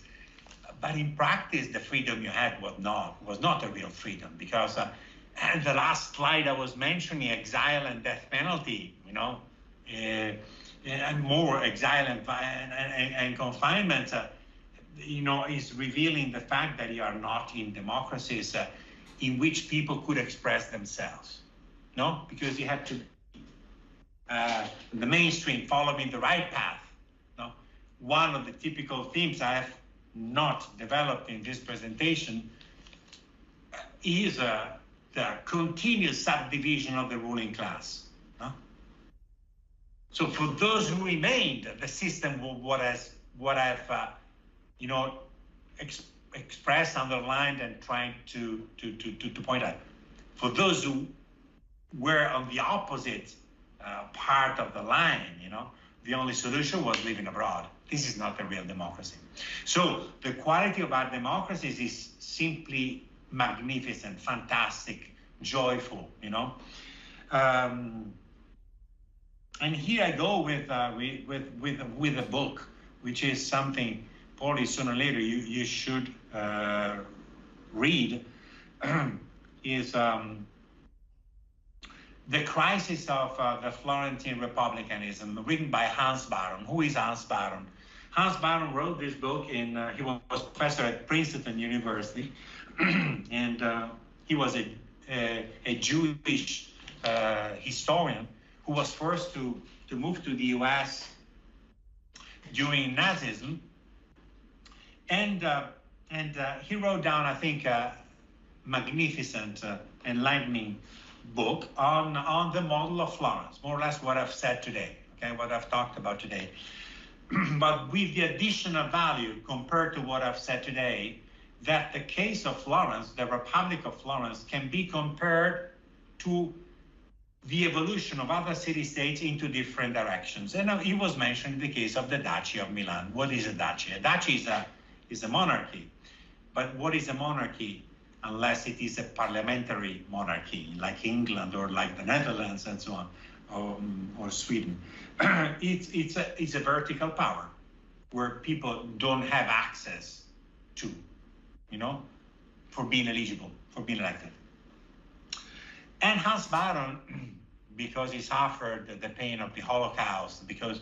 But in practice, the freedom you had was not a real freedom, because and the last slide I was mentioning, exile and death penalty, and more exile and confinement, is revealing the fact that you are not in democracies in which people could express themselves, no? Because you have to the mainstream, following the right path, no? One of the typical themes I have not developed in this presentation is the continuous subdivision of the ruling class, no? So for those who remained, the system what I've expressed, underlined, and trying to point out. For those who were on the opposite part of the line, the only solution was living abroad. This is not a real democracy. So the quality of our democracies is simply magnificent, fantastic, joyful, And here I go with a book, which is something probably sooner or later you should read, is The Crisis of the Florentine Republicanism, written by Hans Baron. Who is Hans Baron? Hans Baron wrote this book he was professor at Princeton University, and he was a Jewish historian who was forced to move to the US during Nazism. And he wrote down, I think, a magnificent, enlightening book on the model of Florence, more or less what I've said today, okay, what I've talked about today. But with the additional value compared to what I've said today, that the case of Florence, the Republic of Florence, can be compared to the evolution of other city-states into different directions. And he was mentioning the case of the Duchy of Milan. What is a duchy? A duchy is a monarchy. But what is a monarchy unless it is a parliamentary monarchy, like England or like the Netherlands and so on, or Sweden? It's a vertical power where people don't have access to, for being eligible, for being elected. And Hans Baron, because he suffered the pain of the Holocaust, because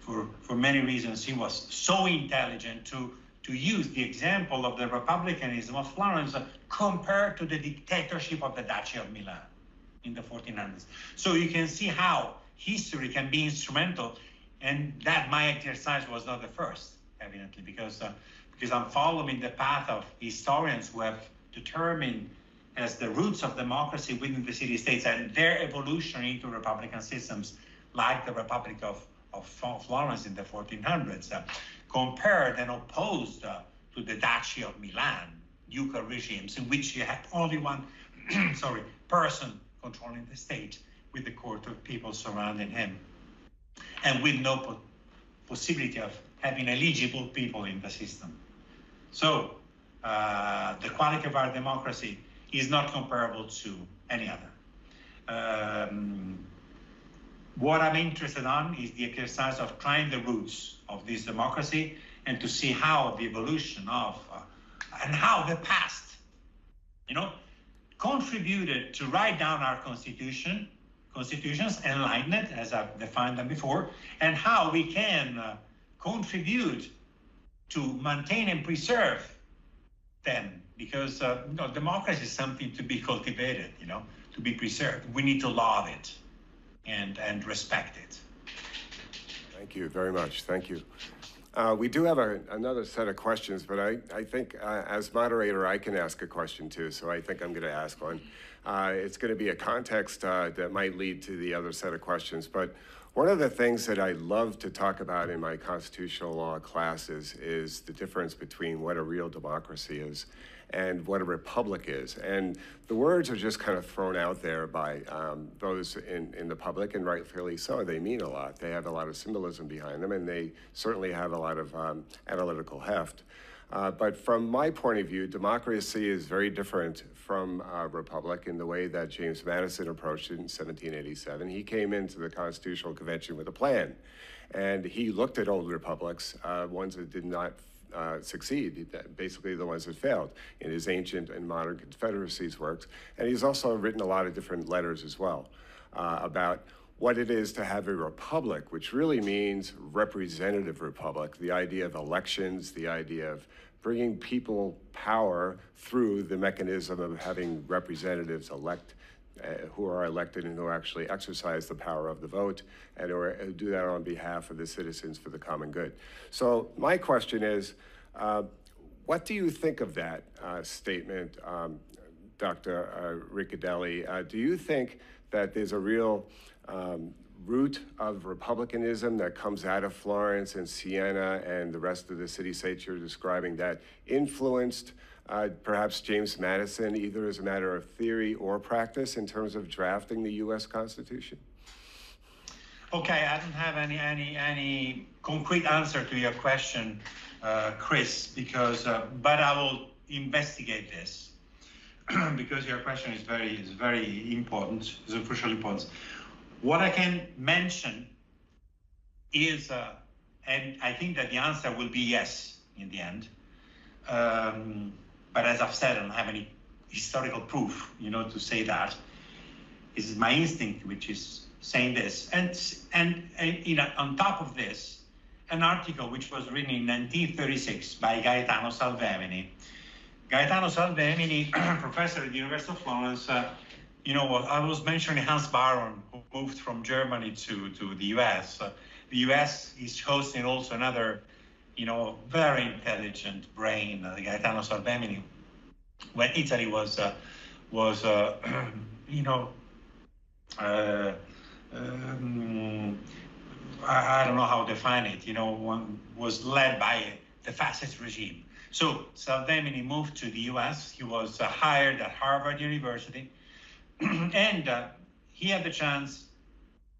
for many reasons he was so intelligent to use the example of the republicanism of Florence compared to the dictatorship of the Duchy of Milan in the 1400s. So you can see how history can be instrumental, and that my exercise was not the first, evidently, because I'm following the path of historians who have determined as the roots of democracy within the city-states and their evolution into republican systems, like the Republic of Florence in the 1400s, compared and opposed to the Duchy of Milan, ducal regimes in which you had only one person controlling the state, with the court of people surrounding him, and with no possibility of having eligible people in the system. So the quality of our democracy is not comparable to any other. What I'm interested in is the exercise of trying the roots of this democracy and to see how the evolution of and how the past, contributed to write down our constitutions, enlighten it, as I've defined them before, and how we can contribute to maintain and preserve them, because democracy is something to be cultivated, to be preserved. We need to love it and respect it. Thank you very much. Thank you. We do have another set of questions, but I think as moderator, I can ask a question too, so I think I'm going to ask one. It's going to be a context that might lead to the other set of questions, but one of the things that I love to talk about in my constitutional law classes is the difference between what a real democracy is and what a republic is. And the words are just kind of thrown out there by those in the public, and rightfully so. They mean a lot. They have a lot of symbolism behind them, and they certainly have a lot of analytical heft. But from my point of view, democracy is very different from republic in the way that James Madison approached it in 1787. He came into the Constitutional Convention with a plan, and he looked at old republics, ones that did not succeed, basically the ones that failed in his ancient and modern confederacies works. And he's also written a lot of different letters as well about what it is to have a republic, which really means representative republic, the idea of elections, the idea of bringing people power through the mechanism of having representatives elect, who are elected and who actually exercise the power of the vote and who do that on behalf of the citizens for the common good. So my question is, what do you think of that statement, Dr. Ricciardelli? Do you think that there's a real root of republicanism that comes out of Florence and Siena and the rest of the city-states you're describing that influenced perhaps James Madison, either as a matter of theory or practice in terms of drafting the U.S. Constitution? Okay, I don't have any concrete answer to your question, Chris, because but I will investigate this because your question is very important, is of crucial importance. What I can mention is, and I think that the answer will be yes in the end. But as I've said, I don't have any historical proof, to say that. This is my instinct, which is saying this. And on top of this, an article which was written in 1936 by Gaetano Salvemini. Gaetano Salvemini, professor at the University of Florence, I was mentioning Hans Baron, who moved from Germany to the US. The US is hosting also another very intelligent brain, Gaetano Salvemini, when Italy was I don't know how to define it, one was led by the fascist regime. So Salvemini moved to the US. He was hired at Harvard University, and he had the chance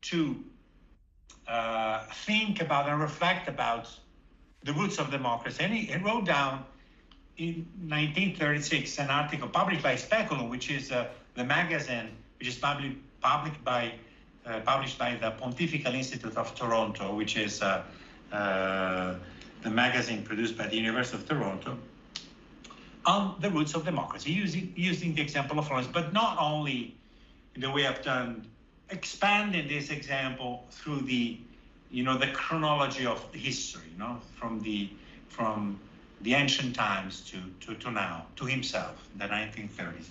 to think about and reflect about the roots of democracy. And he wrote down in 1936 an article published by Speculum, which is the magazine which is published by the Pontifical Institute of Toronto, which is the magazine produced by the University of Toronto, on the roots of democracy, using the example of Florence, but not only in the way I've done, expanding this example through the chronology of the history, from the ancient times to now, to himself, the 1930s.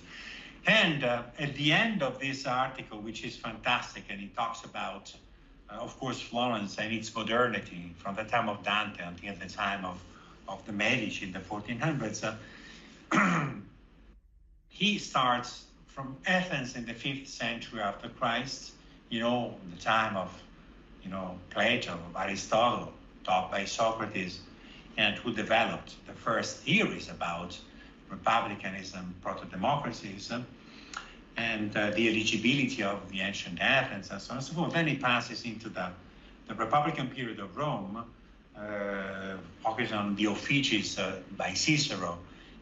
And at the end of this article, which is fantastic, and he talks about, of course, Florence and its modernity from the time of Dante until the time of the Medici in the 1400s, he starts from Athens in the 5th century after Christ, the time of, Plato, Aristotle, taught by Socrates, and who developed the first theories about republicanism, proto-democracies, and the eligibility of the ancient Athens, and so on and so forth. Then he passes into the Republican period of Rome, focusing on the offices by Cicero,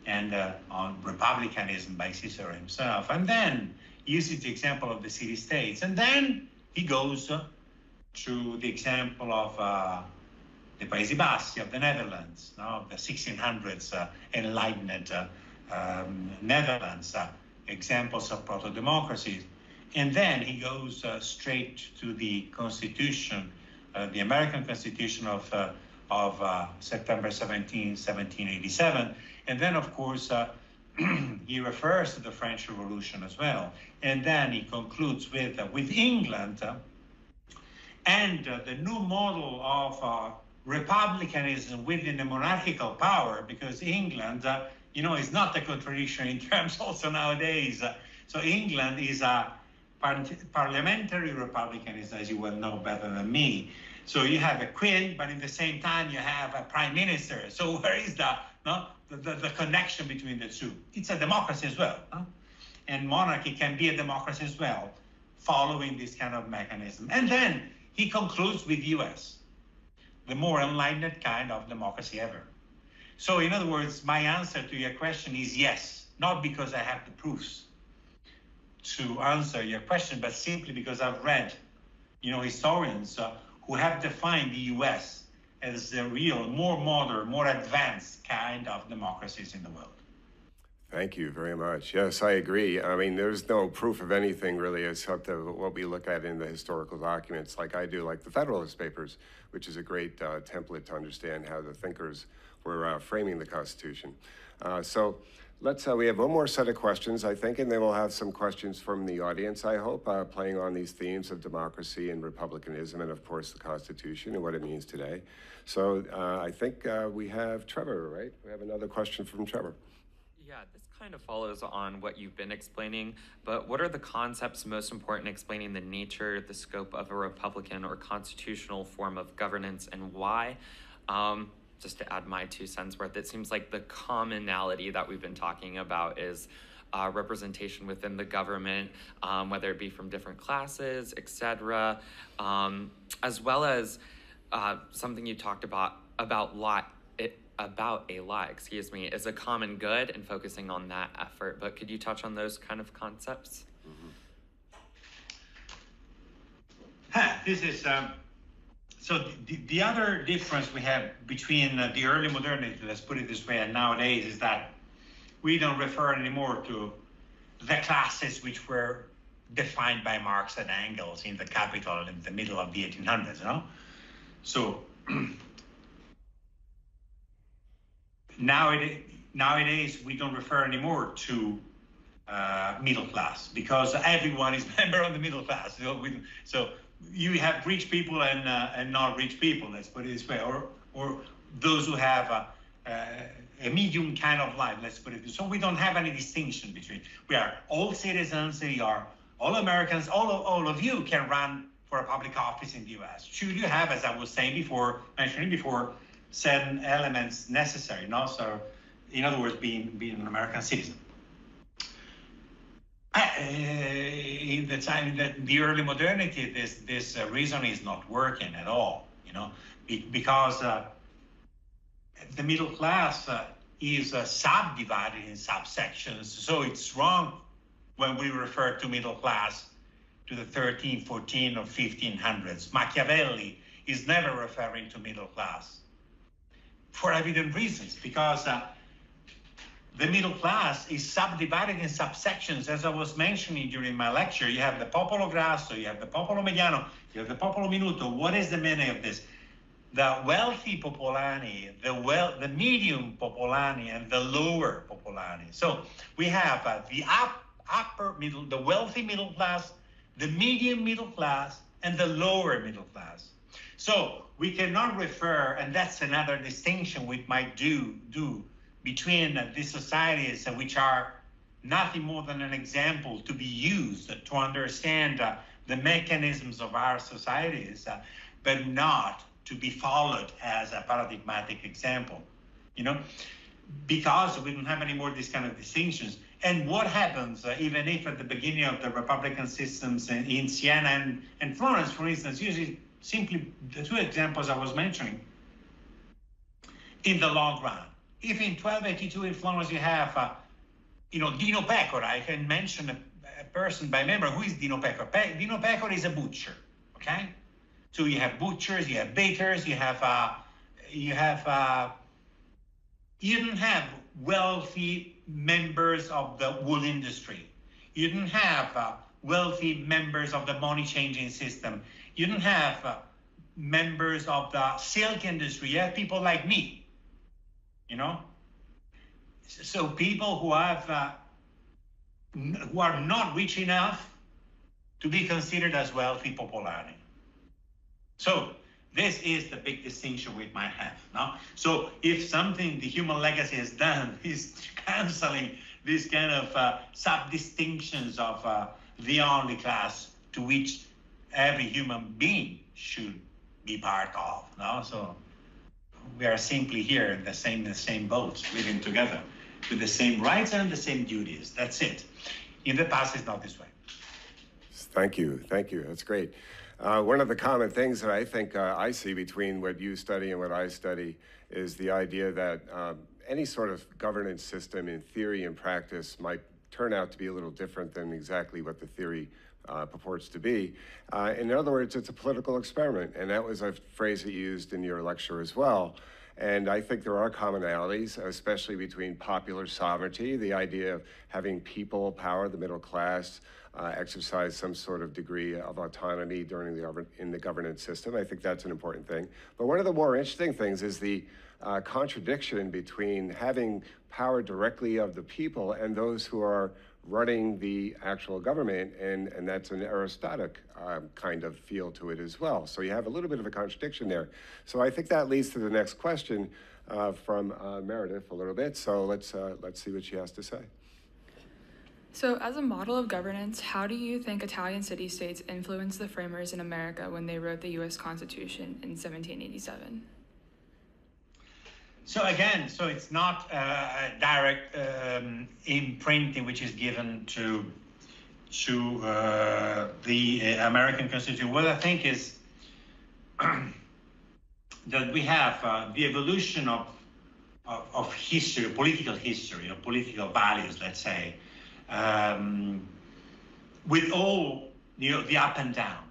and on republicanism by Cicero himself. And then uses the example of the city-states. And then he goes to the example of the Paesi Bassi, of the Netherlands, the 1600s enlightened Netherlands, examples of proto-democracies. And then he goes straight to the Constitution, the American Constitution of September 17, 1787. And then, of course, he refers to the French Revolution as well. And then he concludes with England and the new model of republicanism within the monarchical power, because England, is not a contradiction in terms also nowadays. So England is a parliamentary republicanism, as you well know better than me. So you have a queen, but at the same time you have a prime minister. So where is the connection between the two? It's a democracy as well. And monarchy can be a democracy as well, following this kind of mechanism. And then he concludes with US, the more enlightened kind of democracy ever. So in other words, my answer to your question is yes, not because I have the proofs to answer your question, but simply because I've read, historians who have defined the US as the real, more modern, more advanced kind of democracies in the world. Thank you very much. Yes, I agree. I mean, there's no proof of anything really except what we look at in the historical documents, like I do, like the Federalist Papers, which is a great template to understand how the thinkers were framing the Constitution. So let's, we have one more set of questions, I think, and then we'll have some questions from the audience, I hope, playing on these themes of democracy and republicanism and, of course, the Constitution and what it means today. So I think we have Trevor, right? We have another question from Trevor. Yeah, this kind of follows on what you've been explaining, but what are the concepts most important in explaining the nature, the scope of a republican or constitutional form of governance, and why? Just to add my 2 cents worth, it seems like the commonality that we've been talking about is representation within the government, whether it be from different classes, etc., as well as something you talked about a lot, is a common good and focusing on that effort. But could you touch on those kind of concepts? This is, so the other difference we have between the early modernity, let's put it this way, and nowadays is that we don't refer anymore to the classes which were defined by Marx and Engels in the Capital in the middle of the 1800s, So nowadays, we don't refer anymore to middle class because everyone is member of the middle class. So you have rich people and not rich people, let's put it this way, or those who have a medium kind of life, let's put it this way. So we don't have any distinction between, we are all citizens, we are all Americans, all of you can run for a public office in the US. Should you have, as I was mentioning before, certain elements necessary, So, in other words, being an American citizen. In the time that the early modernity, this reason is not working at all, because the middle class is subdivided in subsections. So it's wrong when we refer to middle class to the 13, 14, or 1500s. Machiavelli is never referring to middle class for evident reasons, because the middle class is subdivided in subsections. As I was mentioning during my lecture, you have the popolo grasso, you have the popolo mediano, you have the popolo minuto. What is the meaning of this? The wealthy popolani, the medium popolani, and the lower popolani. So we have the upper middle, the wealthy middle class, the medium middle class, and the lower middle class. So we cannot refer, and that's another distinction we might do between these societies, which are nothing more than an example to be used to understand the mechanisms of our societies, but not to be followed as a paradigmatic example, because we don't have any more these kind of distinctions. And what happens, even if at the beginning of the Republican systems in Siena and Florence, for instance, usually simply the 2 examples I was mentioning, in the long run, if in 1282 in Florence you have, Dino Pecora, I can mention a person by memory. Who is Dino Pecora? Dino Pecora is a butcher, okay? So you have butchers, you have bakers, you don't have wealthy members of the wool industry. You didn't have wealthy members of the money changing system. You didn't have members of the silk industry. You have people like me, you know? So people who have, who are not rich enough to be considered as wealthy popolani. So this is the big distinction we might have. No? So if something the human legacy has done is canceling this kind of sub-distinctions of the only class to which every human being should be part of. No? So we are simply here in the same boat, living together with the same rights and the same duties. That's it. In the past, it's not this way. Thank you. That's great. One of the common things that I think I see between what you study and what I study is the idea that any sort of governance system in theory and practice might turn out to be a little different than exactly what the theory purports to be. In other words, it's a political experiment, and that was a phrase that you used in your lecture as well. And I think there are commonalities, especially between popular sovereignty, the idea of having people power, the middle class, exercise some sort of degree of autonomy in the governance system. I think that's an important thing. But one of the more interesting things is the contradiction between having power directly of the people and those who are running the actual government, and that's an aristocratic kind of feel to it as well. So you have a little bit of a contradiction there. So I think that leads to the next question from Meredith a little bit. So let's see what she has to say. So as a model of governance, how do you think Italian city-states influenced the framers in America when they wrote the U.S. Constitution in 1787? So again, so it's not a direct imprinting which is given to the American Constitution. What I think is that we have the evolution of history, political history, of political values, let's say, with all the up and down,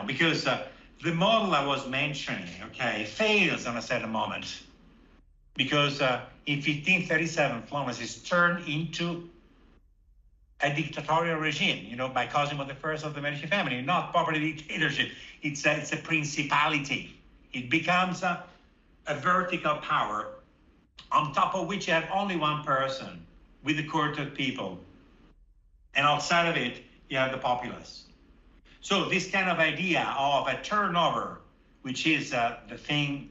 because the model I was mentioning, okay, fails on a certain moment. Because in 1537, Florence is turned into a dictatorial regime, by Cosimo I of the Medici family, not properly dictatorship. It's a principality. It becomes a vertical power on top of which you have only one person with the court of people. And outside of it, you have the populace. So this kind of idea of a turnover, which is the thing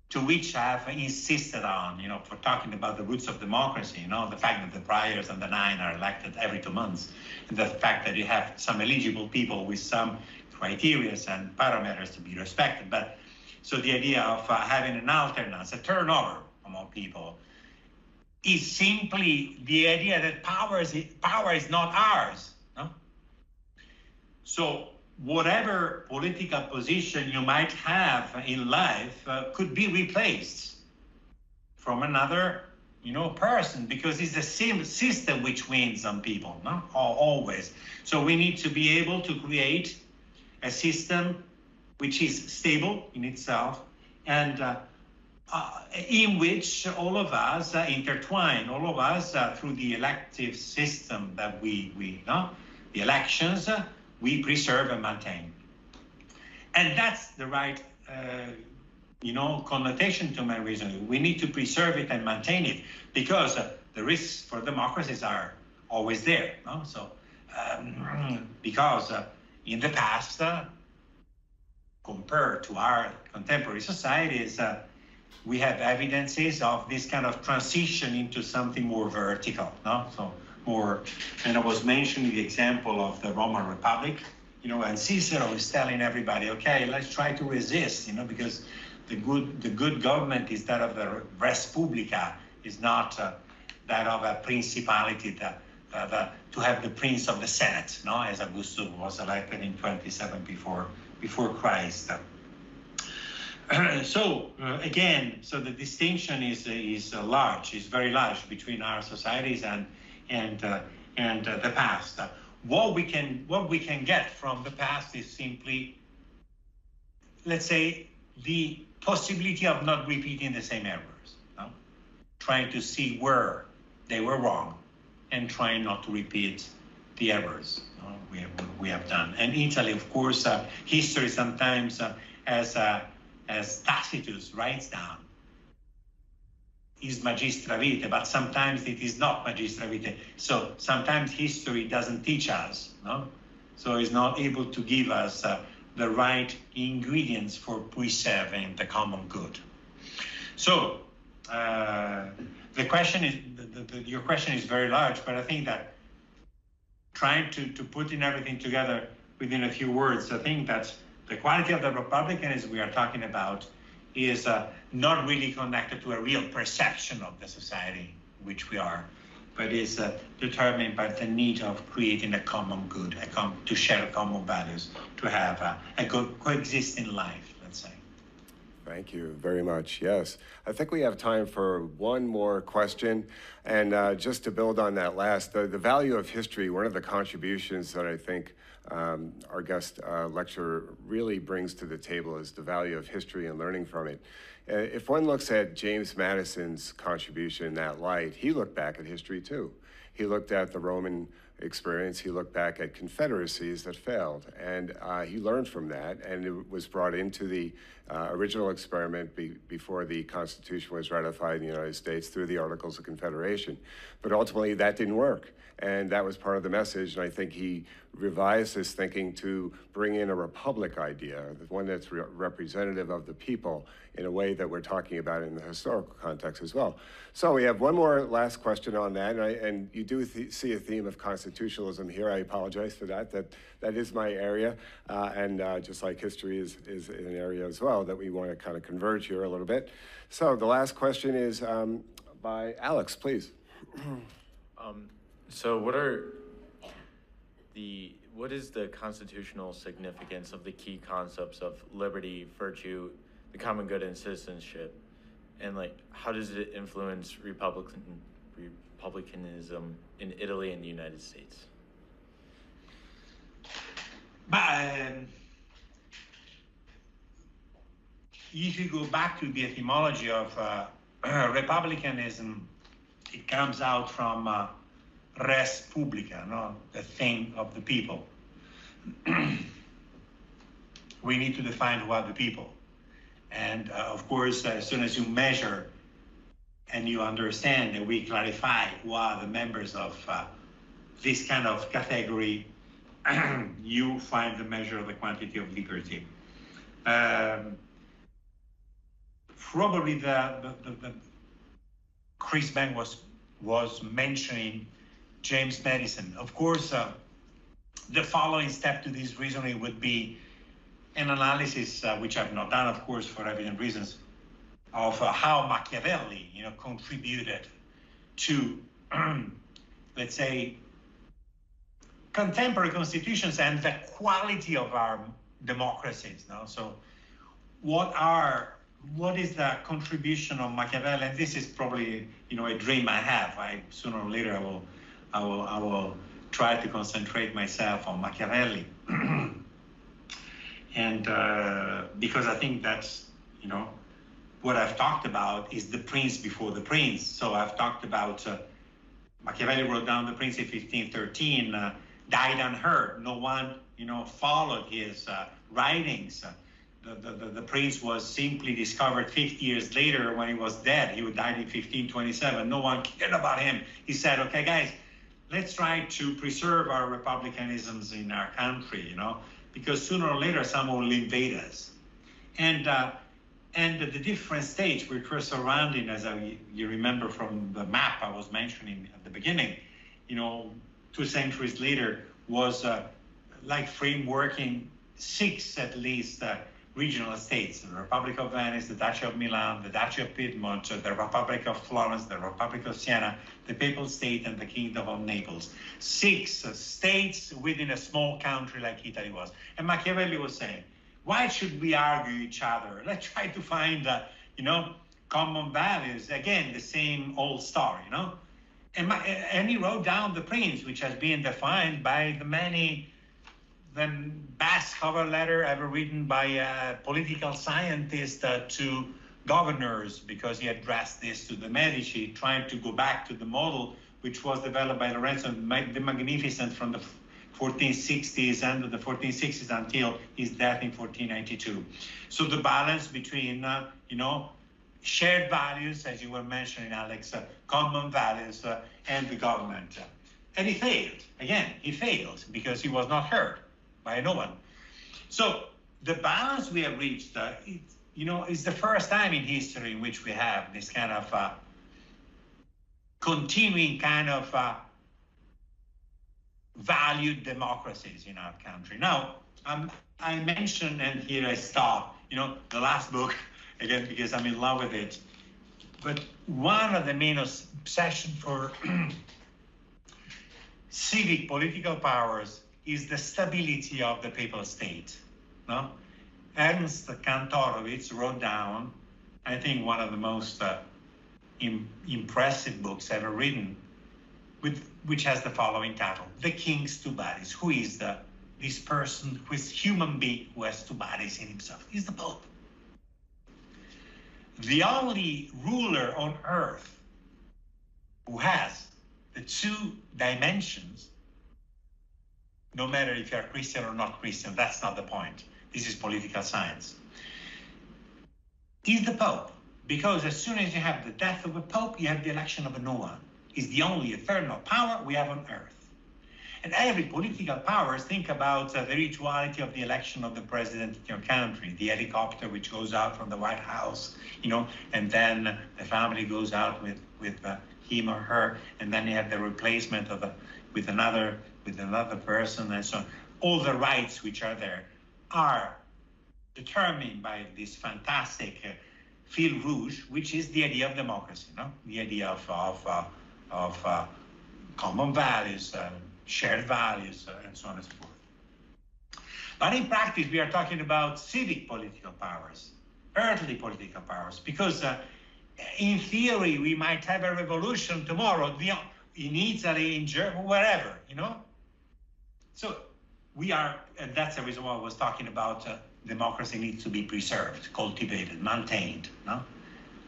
to which I have insisted on, for talking about the roots of democracy, the fact that the priors and the nine are elected every 2 months, and the fact that you have some eligible people with some criteria and parameters to be respected. But so the idea of having an alternance, a turnover among people, is simply the idea that power is not ours. No? So whatever political position you might have in life could be replaced from another, person, because it's the same system which wins on people, no? Always. So we need to be able to create a system which is stable in itself, and in which all of us intertwine, all of us through the elective system that we the elections, we preserve and maintain. And that's the right, connotation to my reasoning. We need to preserve it and maintain it, because the risks for democracies are always there. No? So, because in the past, compared to our contemporary societies, we have evidences of this kind of transition into something more vertical. No? So, more, and I was mentioning the example of the Roman Republic, and Cicero is telling everybody, okay, let's try to resist, because the good government is that of the res publica, is not that of a principality, to have the prince of the Senate, as Augustus was elected in 27 before Christ. So again, so the distinction is large, is very large between our societies and the past. What we can get from the past is simply, let's say, the possibility of not repeating the same errors, trying to see where they were wrong, and trying not to repeat the errors we have done. And Italy, of course, history sometimes, as Tacitus writes down, is magistra vitae, but sometimes it is not magistra vitae. So sometimes history doesn't teach us, no? So it's not able to give us the right ingredients for preserving the common good. So the question is, your question is very large, but I think that trying to put in everything together within a few words, I think that the quality of the republicanism we are talking about is not really connected to a real perception of the society which we are, but is determined by the need of creating a common good, to share common values, to have a good coexisting life, let's say. Thank you very much. Yes, I think we have time for one more question. And just to build on that last, the value of history, one of the contributions that I think our guest lecturer really brings to the table is the value of history and learning from it. If one looks at James Madison's contribution in that light, he looked back at history too. He looked at the Roman experience, he looked back at confederacies that failed, and he learned from that, and it was brought into the original experiment before the Constitution was ratified in the United States through the Articles of Confederation. But ultimately that didn't work, and that was part of the message, and I think he revised his thinking to bring in a republic idea, one that's representative of the people in a way that we're talking about in the historical context as well. So we have one more last question on that, and you do see a theme of constitutionalism here. I apologize for that. That is my area, and just like history is an area as well that we want to kind of converge here a little bit. So the last question is by Alex, please. So what is the constitutional significance of the key concepts of liberty, virtue, the common good, and citizenship? And like, how does it influence republicanism in Italy and the United States? But if you go back to the etymology of republicanism, it comes out from res publica, no? The thing of the people. We need to define who are the people. And of course, as soon as you measure and you understand that we clarify who are the members of this kind of category, you find the measure of the quantity of liberty. Probably the Chris Ben was mentioning James Madison. Of course, the following step to this reasoning would be an analysis, which I've not done, of course, for evident reasons, of how Machiavelli, contributed to, let's say, contemporary constitutions and the quality of our democracies. No? So, what is the contribution of Machiavelli? And this is probably, a dream I have. Sooner or later I will try to concentrate myself on Machiavelli. And because I think that's, what I've talked about is the prince before the prince. So I've talked about Machiavelli wrote down The Prince in 1513, died unheard. No one, followed his writings. The prince was simply discovered 50 years later when he was dead. He died in 1527. No one cared about him. He said, okay, guys, let's try to preserve our republicanisms in our country, because sooner or later someone will invade us. And the different states which were surrounding, as you remember from the map I was mentioning at the beginning, 2 centuries later, was like frameworking 6 at least regional states: the Republic of Venice, the Duchy of Milan, the Duchy of Piedmont, the Republic of Florence, the Republic of Siena, the Papal State, and the Kingdom of Naples. 6 states within a small country like Italy was. And Machiavelli was saying, why should we argue each other? Let's try to find, common values. Again, the same old story, And he wrote down The Prince, which has been defined by the best cover letter ever written by a political scientist to governors, because he addressed this to the Medici, trying to go back to the model which was developed by Lorenzo the Magnificent from the 1460s, end of the 1460s until his death in 1492. So the balance between, shared values, as you were mentioning, Alex, common values, and the government. And he failed. Again, he failed because he was not heard by no one. So the balance we have reached, is the first time in history in which we have this kind of continuing kind of valued democracies in our country. Now, I mentioned, and here I stop, the last book, again, because I'm in love with it. But one of the main obsession for civic political powers is the stability of the papal state. No? Ernst Kantorowicz wrote down, I think, one of the most impressive books ever written, which has the following title: The King's Two Bodies. Who is this person, who is human being who has two bodies in himself? He's the Pope. The only ruler on earth who has the two dimensions, no matter if you're Christian or not Christian, that's not the point. This is political science. Is the Pope, because as soon as you have the death of a Pope, you have the election of a new one. Is the only eternal power we have on earth. And every political powers think about the rituality of the election of the president of your country, the helicopter which goes out from the White House, and then the family goes out with him or her, and then you have the replacement of with another person, and so on. All the rights which are there are determined by this fantastic fil rouge, which is the idea of democracy, the idea of common values, shared values, and so on and so forth. But in practice, we are talking about civic political powers, earthly political powers, because in theory, we might have a revolution tomorrow in Italy, in Germany, wherever, So we are, and that's the reason why I was talking about democracy needs to be preserved, cultivated, maintained.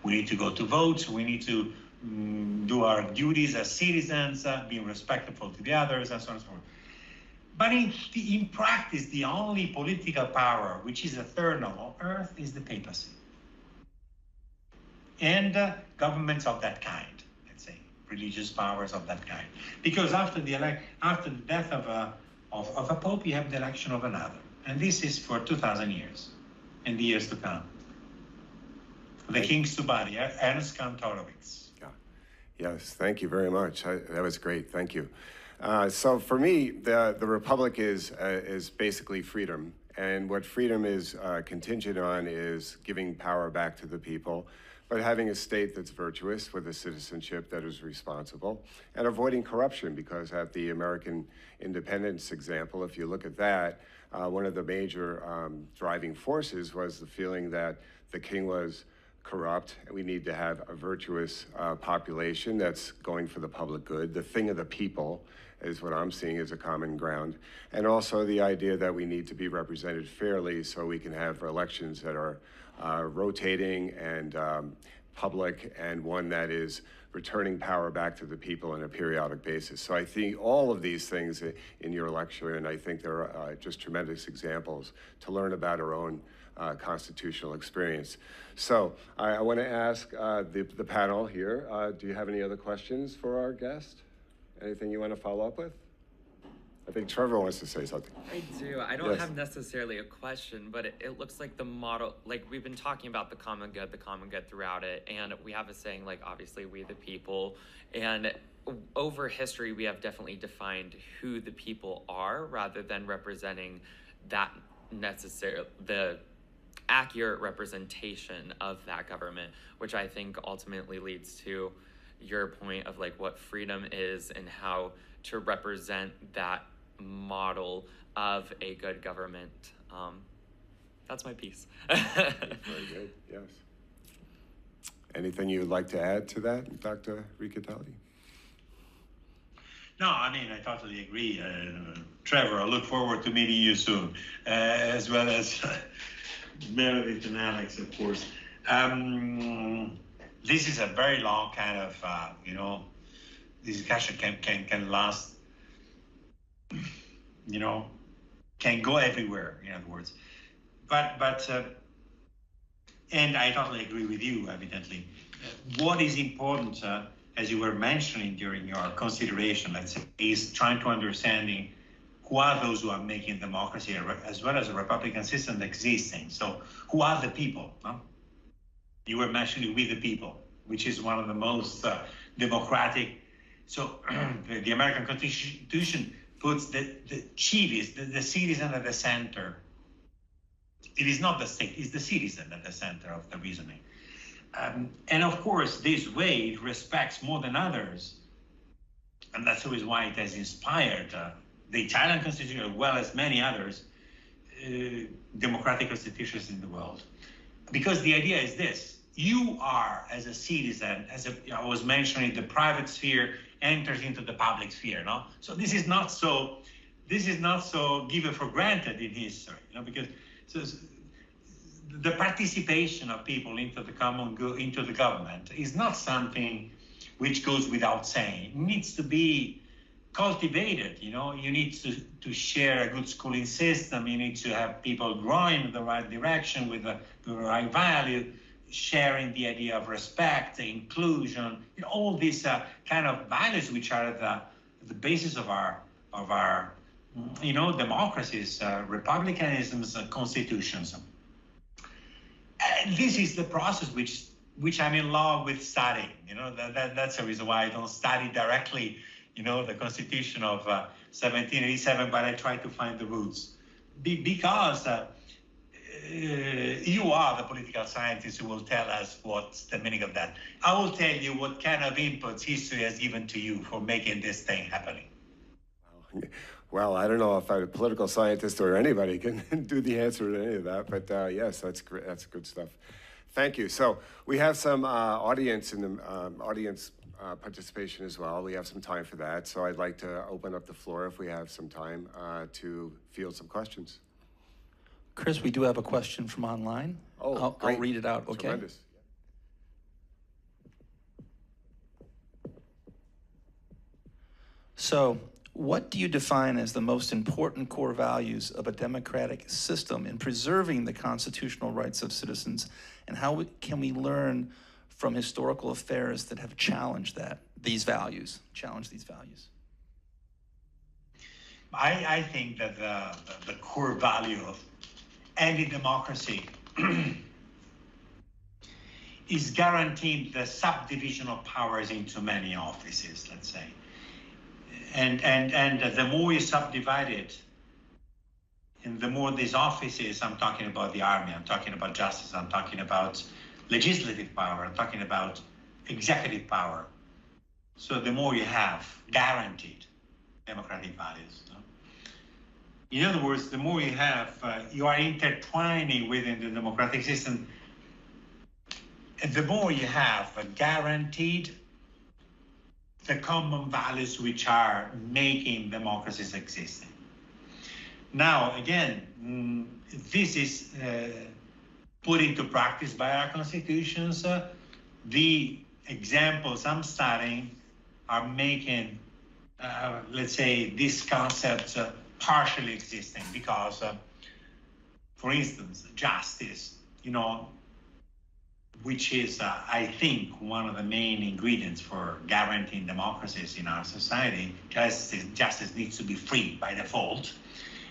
We need to go to votes, we need to do our duties as citizens, being respectful to the others, and so on and so forth. But in practice, the only political power which is eternal on earth is the papacy. And governments of that kind, let's say, religious powers of that kind. Because after the death of a pope, you have the election of another. And this is for 2,000 years, and the years to come. The King's Two Bodies, Ernst Kantorowicz. Yes, thank you very much. That was great. Thank you. So for me, the republic is basically freedom, and what freedom is contingent on is giving power back to the people, but having a state that's virtuous with a citizenship that is responsible, and avoiding corruption. Because at the American independence example, if you look at that, one of the major driving forces was the feeling that the king was corrupt, and we need to have a virtuous population that's going for the public good. The thing of the people is what I'm seeing as a common ground. And also the idea that we need to be represented fairly so we can have elections that are rotating and public, and one that is returning power back to the people on a periodic basis. So I think all of these things in your lecture, and I think there are just tremendous examples to learn about our own constitutional experience. So I want to ask the panel here, do you have any other questions for our guest? Anything you want to follow up with? I think Trevor wants to say something. I do. I don't have necessarily a question, but it looks like the model, like we've been talking about the common good throughout it, and we have a saying like, obviously, we the people, and over history, we have definitely defined who the people are rather than representing that the accurate representation of that government, which I think ultimately leads to your point of like what freedom is and how to represent that model of a good government. That's my piece. Very good, yes. Anything you would like to add to that, Dr. Ricciardelli? No, I mean, I totally agree. Trevor, I look forward to meeting you soon, as well as Meredith and Alex, of course. This is a very long kind of, discussion can last, can go everywhere, in other words. But and I totally agree with you, evidently. What is important, as you were mentioning during your consideration, let's say, is trying to understanding who are those who are making democracy as well as a republican system existing. So who are the people? No? You were mentioning "we the people," which is one of the most democratic. So the American Constitution puts the civis, the citizen at the center. It is not the state, it's the citizen at the center of the reasoning. And of course, this way it respects more than others. And that's always why it has inspired the Italian Constitution, as well as many others, democratic constitutions in the world. Because the idea is this: you are, as a citizen, I was mentioning, the private sphere enters into the public sphere, no? So this is not so given for granted in history, because the participation of people into the common good, into the government, is not something which goes without saying. It needs to be cultivated. You need to share a good schooling system. You need to have people growing in the right direction with the right value, sharing the idea of respect, inclusion, all these kind of values which are at the basis of our democracies, republicanisms, constitutions. And this is the process which I'm in love with studying. That's the reason why I don't study directly, the Constitution of 1787, but I try to find the roots. Because you are the political scientist who will tell us what's the meaning of that. I will tell you what kind of inputs history has given to you for making this thing happening. Well, I don't know if I'm a political scientist or anybody can do the answer to any of that, but yes, that's great. That's good stuff. Thank you. So we have some audience in the audience participation as well. We have some time for that. So I'd like to open up the floor if we have some time to field some questions. Chris, we do have a question from online. Oh, I'll read it out, okay? Tremendous. So, what do you define as the most important core values of a democratic system in preserving the constitutional rights of citizens, and how can we learn from historical affairs that have challenged these values? I think that the core value of any democracy is guaranteeing the subdivision of powers into many offices, let's say. And the more you subdivide it, and the more these offices, I'm talking about the army, I'm talking about justice, I'm talking about legislative power, I'm talking about executive power. So the more you have guaranteed democratic values. No? In other words, the more you have, you are intertwining within the democratic system, and the more you have guaranteed the common values which are making democracies existing. Now, again, this is put into practice by our constitutions. The examples I'm studying are making, let's say, these concepts partially existing because, for instance, justice, which is, I think, one of the main ingredients for guaranteeing democracies in our society. Justice needs to be free by default.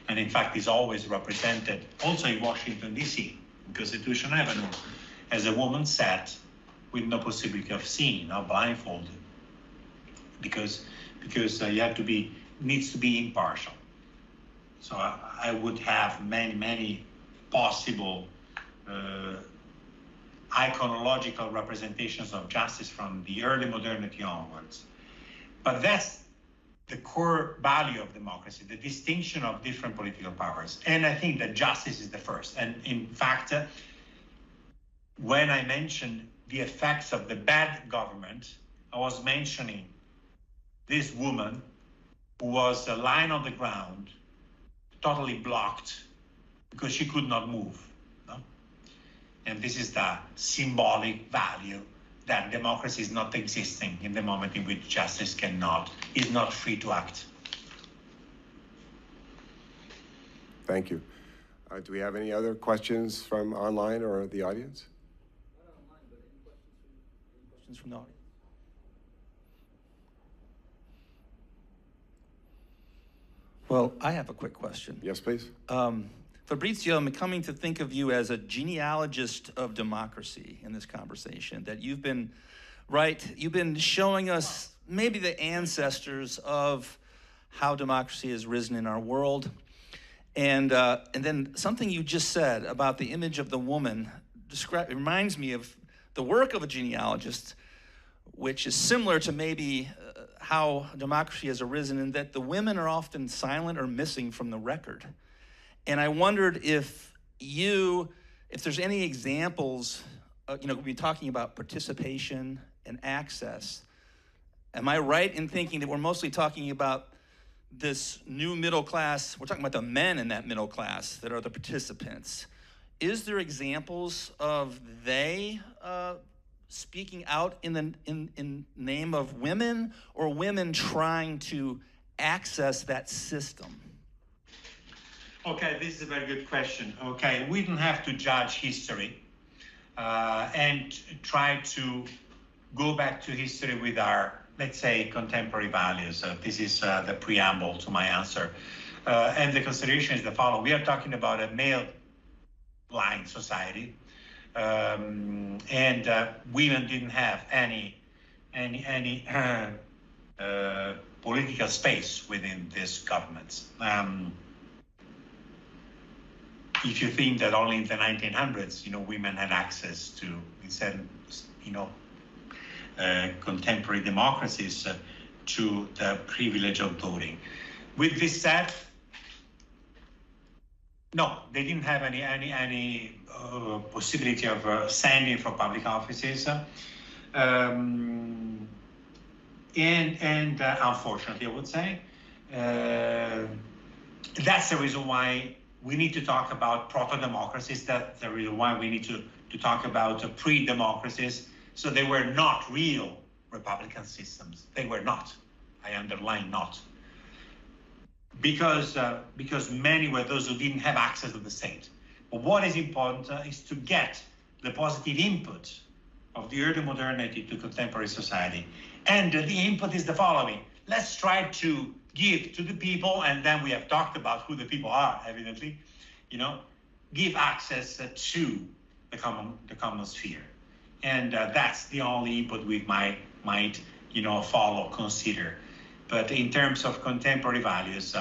And in fact, is always represented also in Washington, D.C., in Constitution Avenue, as a woman sat with no possibility of seeing, or blindfolded, because you have to be, needs to be impartial. So I would have many possible iconological representations of justice from the early modernity onwards. But that's the core value of democracy, the distinction of different political powers. And I think that justice is the first. And in fact, when I mentioned the effects of the bad government, I was mentioning this woman who was lying on the ground, totally blocked, because she could not move. No? And this is the symbolic value that democracy is not existing in the moment in which justice is not free to act. Thank you. Do we have any other questions from online or the audience? Not online, but any questions from the audience? Well, I have a quick question. Yes, please. Fabrizio, I'm coming to think of you as a genealogist of democracy in this conversation, that you've been showing us maybe the ancestors of how democracy has risen in our world. And then something you just said about the image of the woman reminds me of the work of a genealogist, which is similar to maybe how democracy has arisen, in that the women are often silent or missing from the record. And I wondered if there's any examples, we've been talking about participation and access. Am I right in thinking that we're mostly talking about this new middle class? We're talking about the men in that middle class that are the participants. Is there examples of they speaking out in name of women, or women trying to access that system? Okay, this is a very good question. Okay, we don't have to judge history and try to go back to history with our, let's say, contemporary values. This is the preamble to my answer. And the consideration is the following. We are talking about a male-blind society, and women didn't have any political space within these governments. If you think that only in the 1900s, women had access to, contemporary democracies, to the privilege of voting. With this said, no, they didn't have any possibility of standing for public offices, and unfortunately, I would say, that's the reason why we need to talk about proto-democracies. That's the reason why we need to talk about pre-democracies. So they were not real republican systems. They were not. I underline not. Because many were those who didn't have access to the state. But what is important is to get the positive input of the early modernity to contemporary society. And the input is the following. Let's try to give to the people, and then we have talked about who the people are, evidently, give access to the common sphere. And that's the only input we might follow, consider. But in terms of contemporary values,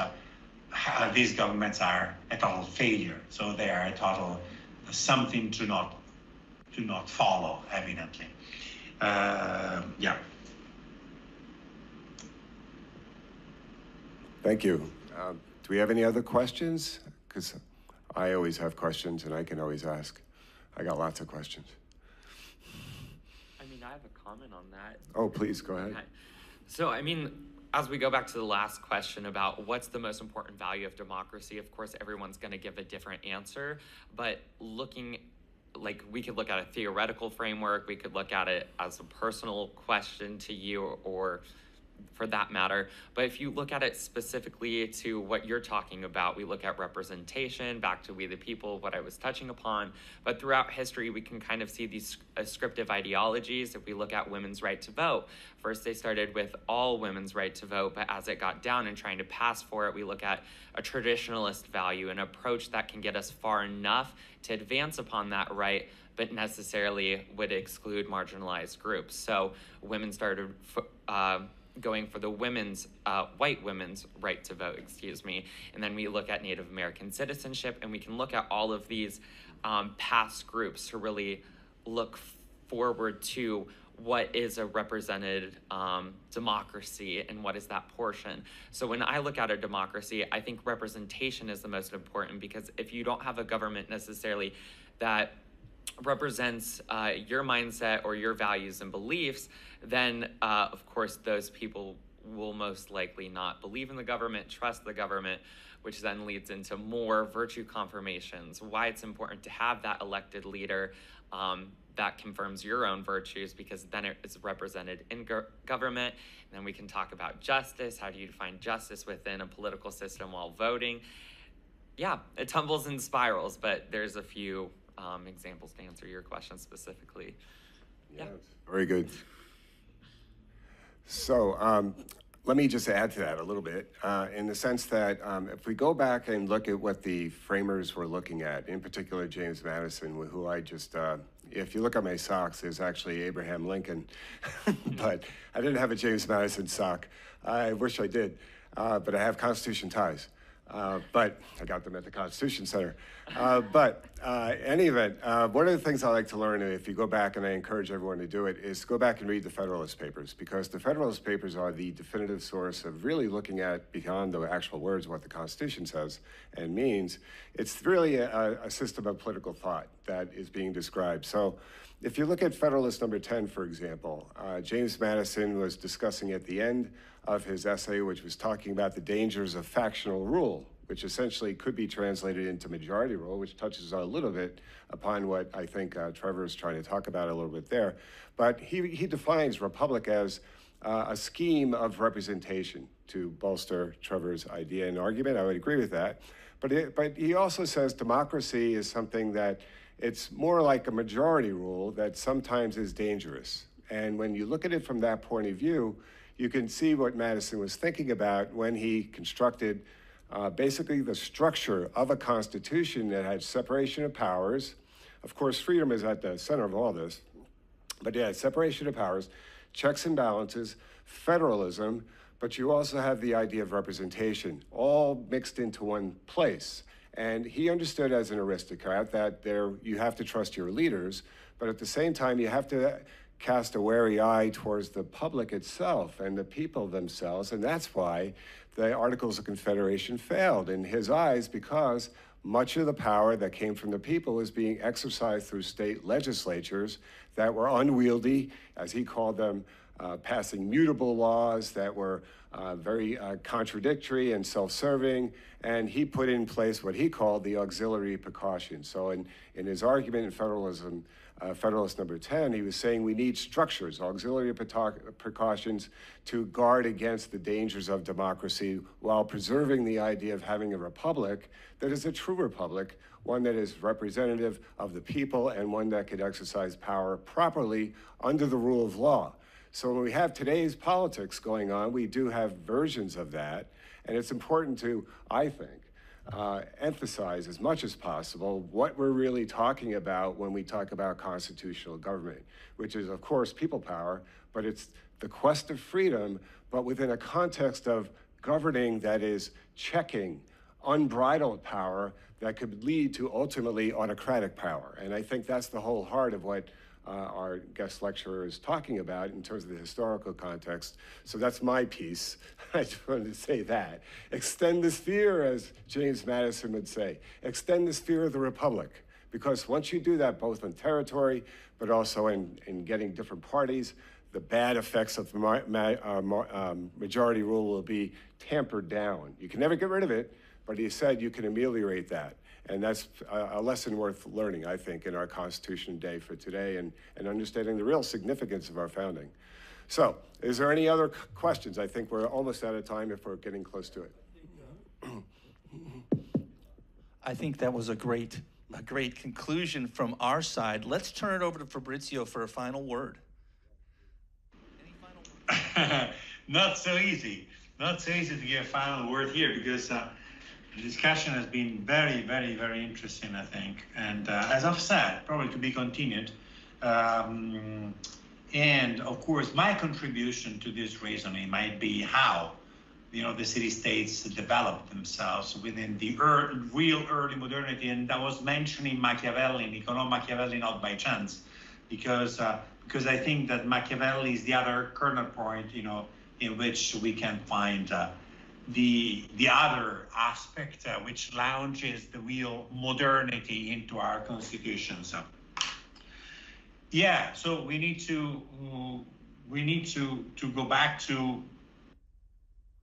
these governments are a total failure. So they are a total something to not follow, evidently. Yeah. Thank you. Do we have any other questions? Because I always have questions and I can always ask. I got lots of questions. I have a comment on that. Oh, please, go ahead. Okay. So, as we go back to the last question about what's the most important value of democracy, of course, everyone's going to give a different answer. But we could look at a theoretical framework, we could look at it as a personal question to you, or for that matter. But if you look at it specifically to what you're talking about, we look at representation, back to we the people, what I was touching upon. But throughout history, we can kind of see these ascriptive ideologies. If we look at women's right to vote, first they started with all women's right to vote, but as it got down and trying to pass for it, we look at a traditionalist value, an approach that can get us far enough to advance upon that right, but necessarily would exclude marginalized groups. So women started going for the white women's right to vote, and then we look at Native American citizenship, and we can look at all of these past groups to really look forward to what is a represented democracy and what is that portion. So when I look at a democracy, I think representation is the most important, because if you don't have a government necessarily that represents your mindset or your values and beliefs, then of course those people will most likely not believe in the government, trust the government, which then leads into more virtue confirmations. Why it's important to have that elected leader that confirms your own virtues, because then it is represented in government. And then we can talk about justice. How do you define justice within a political system while voting? Yeah, it tumbles and spirals, but there's a few examples to answer your question specifically. Yes, very good. So let me just add to that a little bit, in the sense that if we go back and look at what the framers were looking at, in particular James Madison, who I just, if you look at my socks, there's actually Abraham Lincoln, but I didn't have a James Madison sock. I wish I did, but I have Constitution ties. But I got them at the Constitution Center. Any event, one of the things I like to learn, if you go back, and I encourage everyone to do it, is go back and read the Federalist Papers, because the Federalist Papers are the definitive source of really looking at, beyond the actual words, what the Constitution says and means. It's really a system of political thought that is being described. So if you look at Federalist number 10, for example, James Madison was discussing at the end of his essay, which was talking about the dangers of factional rule, which essentially could be translated into majority rule, which touches a little bit upon what I think Trevor is trying to talk about a little bit there. But he defines republic as a scheme of representation, to bolster Trevor's idea and argument. I would agree with that. But he also says democracy is something that it's more like a majority rule that sometimes is dangerous. And when you look at it from that point of view, you can see what Madison was thinking about when he constructed basically the structure of a constitution that had separation of powers. Of course, freedom is at the center of all this, but yeah, separation of powers, checks and balances, federalism, but you also have the idea of representation, all mixed into one place. And he understood as an aristocrat that you have to trust your leaders, but at the same time, you have to cast a wary eye towards the public itself and the people themselves, and that's why the Articles of Confederation failed in his eyes, because much of the power that came from the people was being exercised through state legislatures that were unwieldy, as he called them, passing mutable laws that were very contradictory and self-serving, and he put in place what he called the auxiliary precautions. So in his argument in federalism, Federalist number 10, he was saying we need structures, auxiliary precautions to guard against the dangers of democracy while preserving the idea of having a republic that is a true republic, one that is representative of the people and one that could exercise power properly under the rule of law. So when we have today's politics going on, we do have versions of that, and it's important to, I think, emphasize as much as possible what we're really talking about when we talk about constitutional government, which is, of course, people power, but it's the quest of freedom, but within a context of governing that is checking unbridled power that could lead to ultimately autocratic power. And I think that's the whole heart of what our guest lecturer is talking about in terms of the historical context. So that's my piece. I just wanted to say that. Extend the sphere, as James Madison would say. Extend the sphere of the republic. Because once you do that, both in territory, but also in getting different parties, the bad effects of majority rule will be tampered down. You can never get rid of it, but he said you can ameliorate that. And that's a lesson worth learning, I think, in our Constitution Day for today and understanding the real significance of our founding. So, is there any other questions? I think we're almost out of time if we're getting close to it. I think that was a great conclusion from our side. Let's turn it over to Fabrizio for a final word. Any final word? Not so easy. Not so easy to give a final word here, because the discussion has been very, very, very interesting, I think. And as I've said, probably to be continued. And of course, my contribution to this reasoning might be how, the city-states developed themselves within the real early modernity. And I was mentioning Machiavelli, Niccolò Machiavelli, not by chance, because I think that Machiavelli is the other kernel point, in which we can find the other aspect which launches the real modernity into our constitution. So yeah, so we need to go back to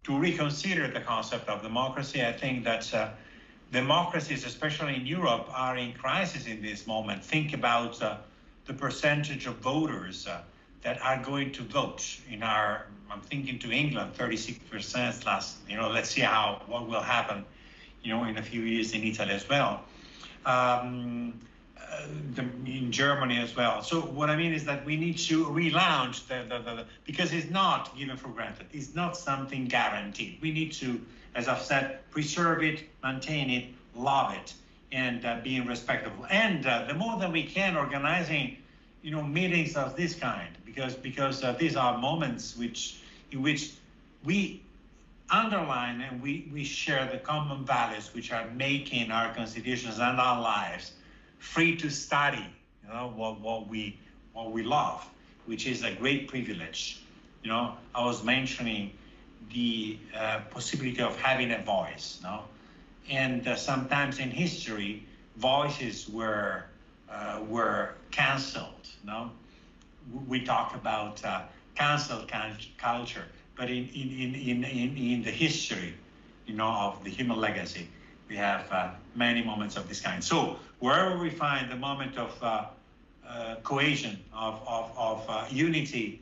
reconsider the concept of democracy. I think that democracies, especially in Europe, are in crisis in this moment. Think about the percentage of voters that are going to vote in our, I'm thinking to England, 36% last, let's see what will happen, in a few years in Italy as well. In Germany as well. So what I mean is that we need to relaunch because it's not given for granted. It's not something guaranteed. We need to, as I've said, preserve it, maintain it, love it, and being respectful. And the more that we can organizing, meetings of this kind, because these are moments in which we underline and we share the common values which are making our constitutions and our lives free to study, what we love, which is a great privilege. I was mentioning the possibility of having a voice, and sometimes in history, voices were cancelled. We talk about cancel culture, but in the history, of the human legacy, we have many moments of this kind. So wherever we find the moment of cohesion, of unity,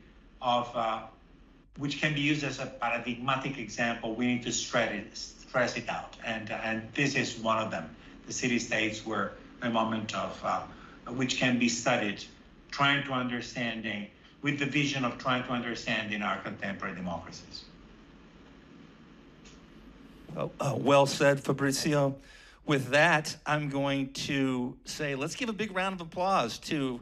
which can be used as a paradigmatic example, we need to stress it out. And this is one of them. The city-states were a moment of which can be studied, trying to understanding, with the vision of trying to understand in our contemporary democracies. Well said, Fabrizio. With that, I'm going to say, let's give a big round of applause to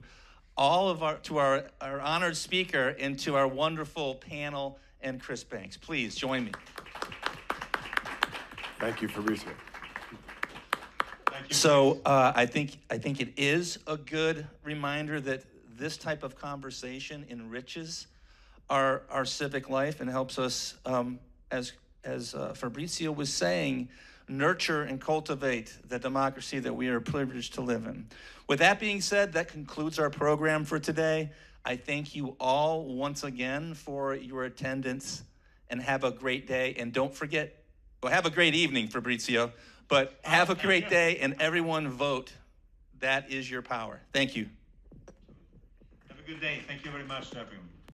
all of our honored speaker and to our wonderful panel and Chris Banks. Please join me. Thank you, Fabrizio. Thank you. So I think it is a good reminder that this type of conversation enriches our civic life and helps us, as Fabrizio was saying, nurture and cultivate the democracy that we are privileged to live in. With that being said, that concludes our program for today. I thank you all once again for your attendance, and have a great day. And don't forget, well, have a great evening, Fabrizio, but have a great day, and everyone vote. That is your power. Thank you. Have a good day. Thank you very much to everyone.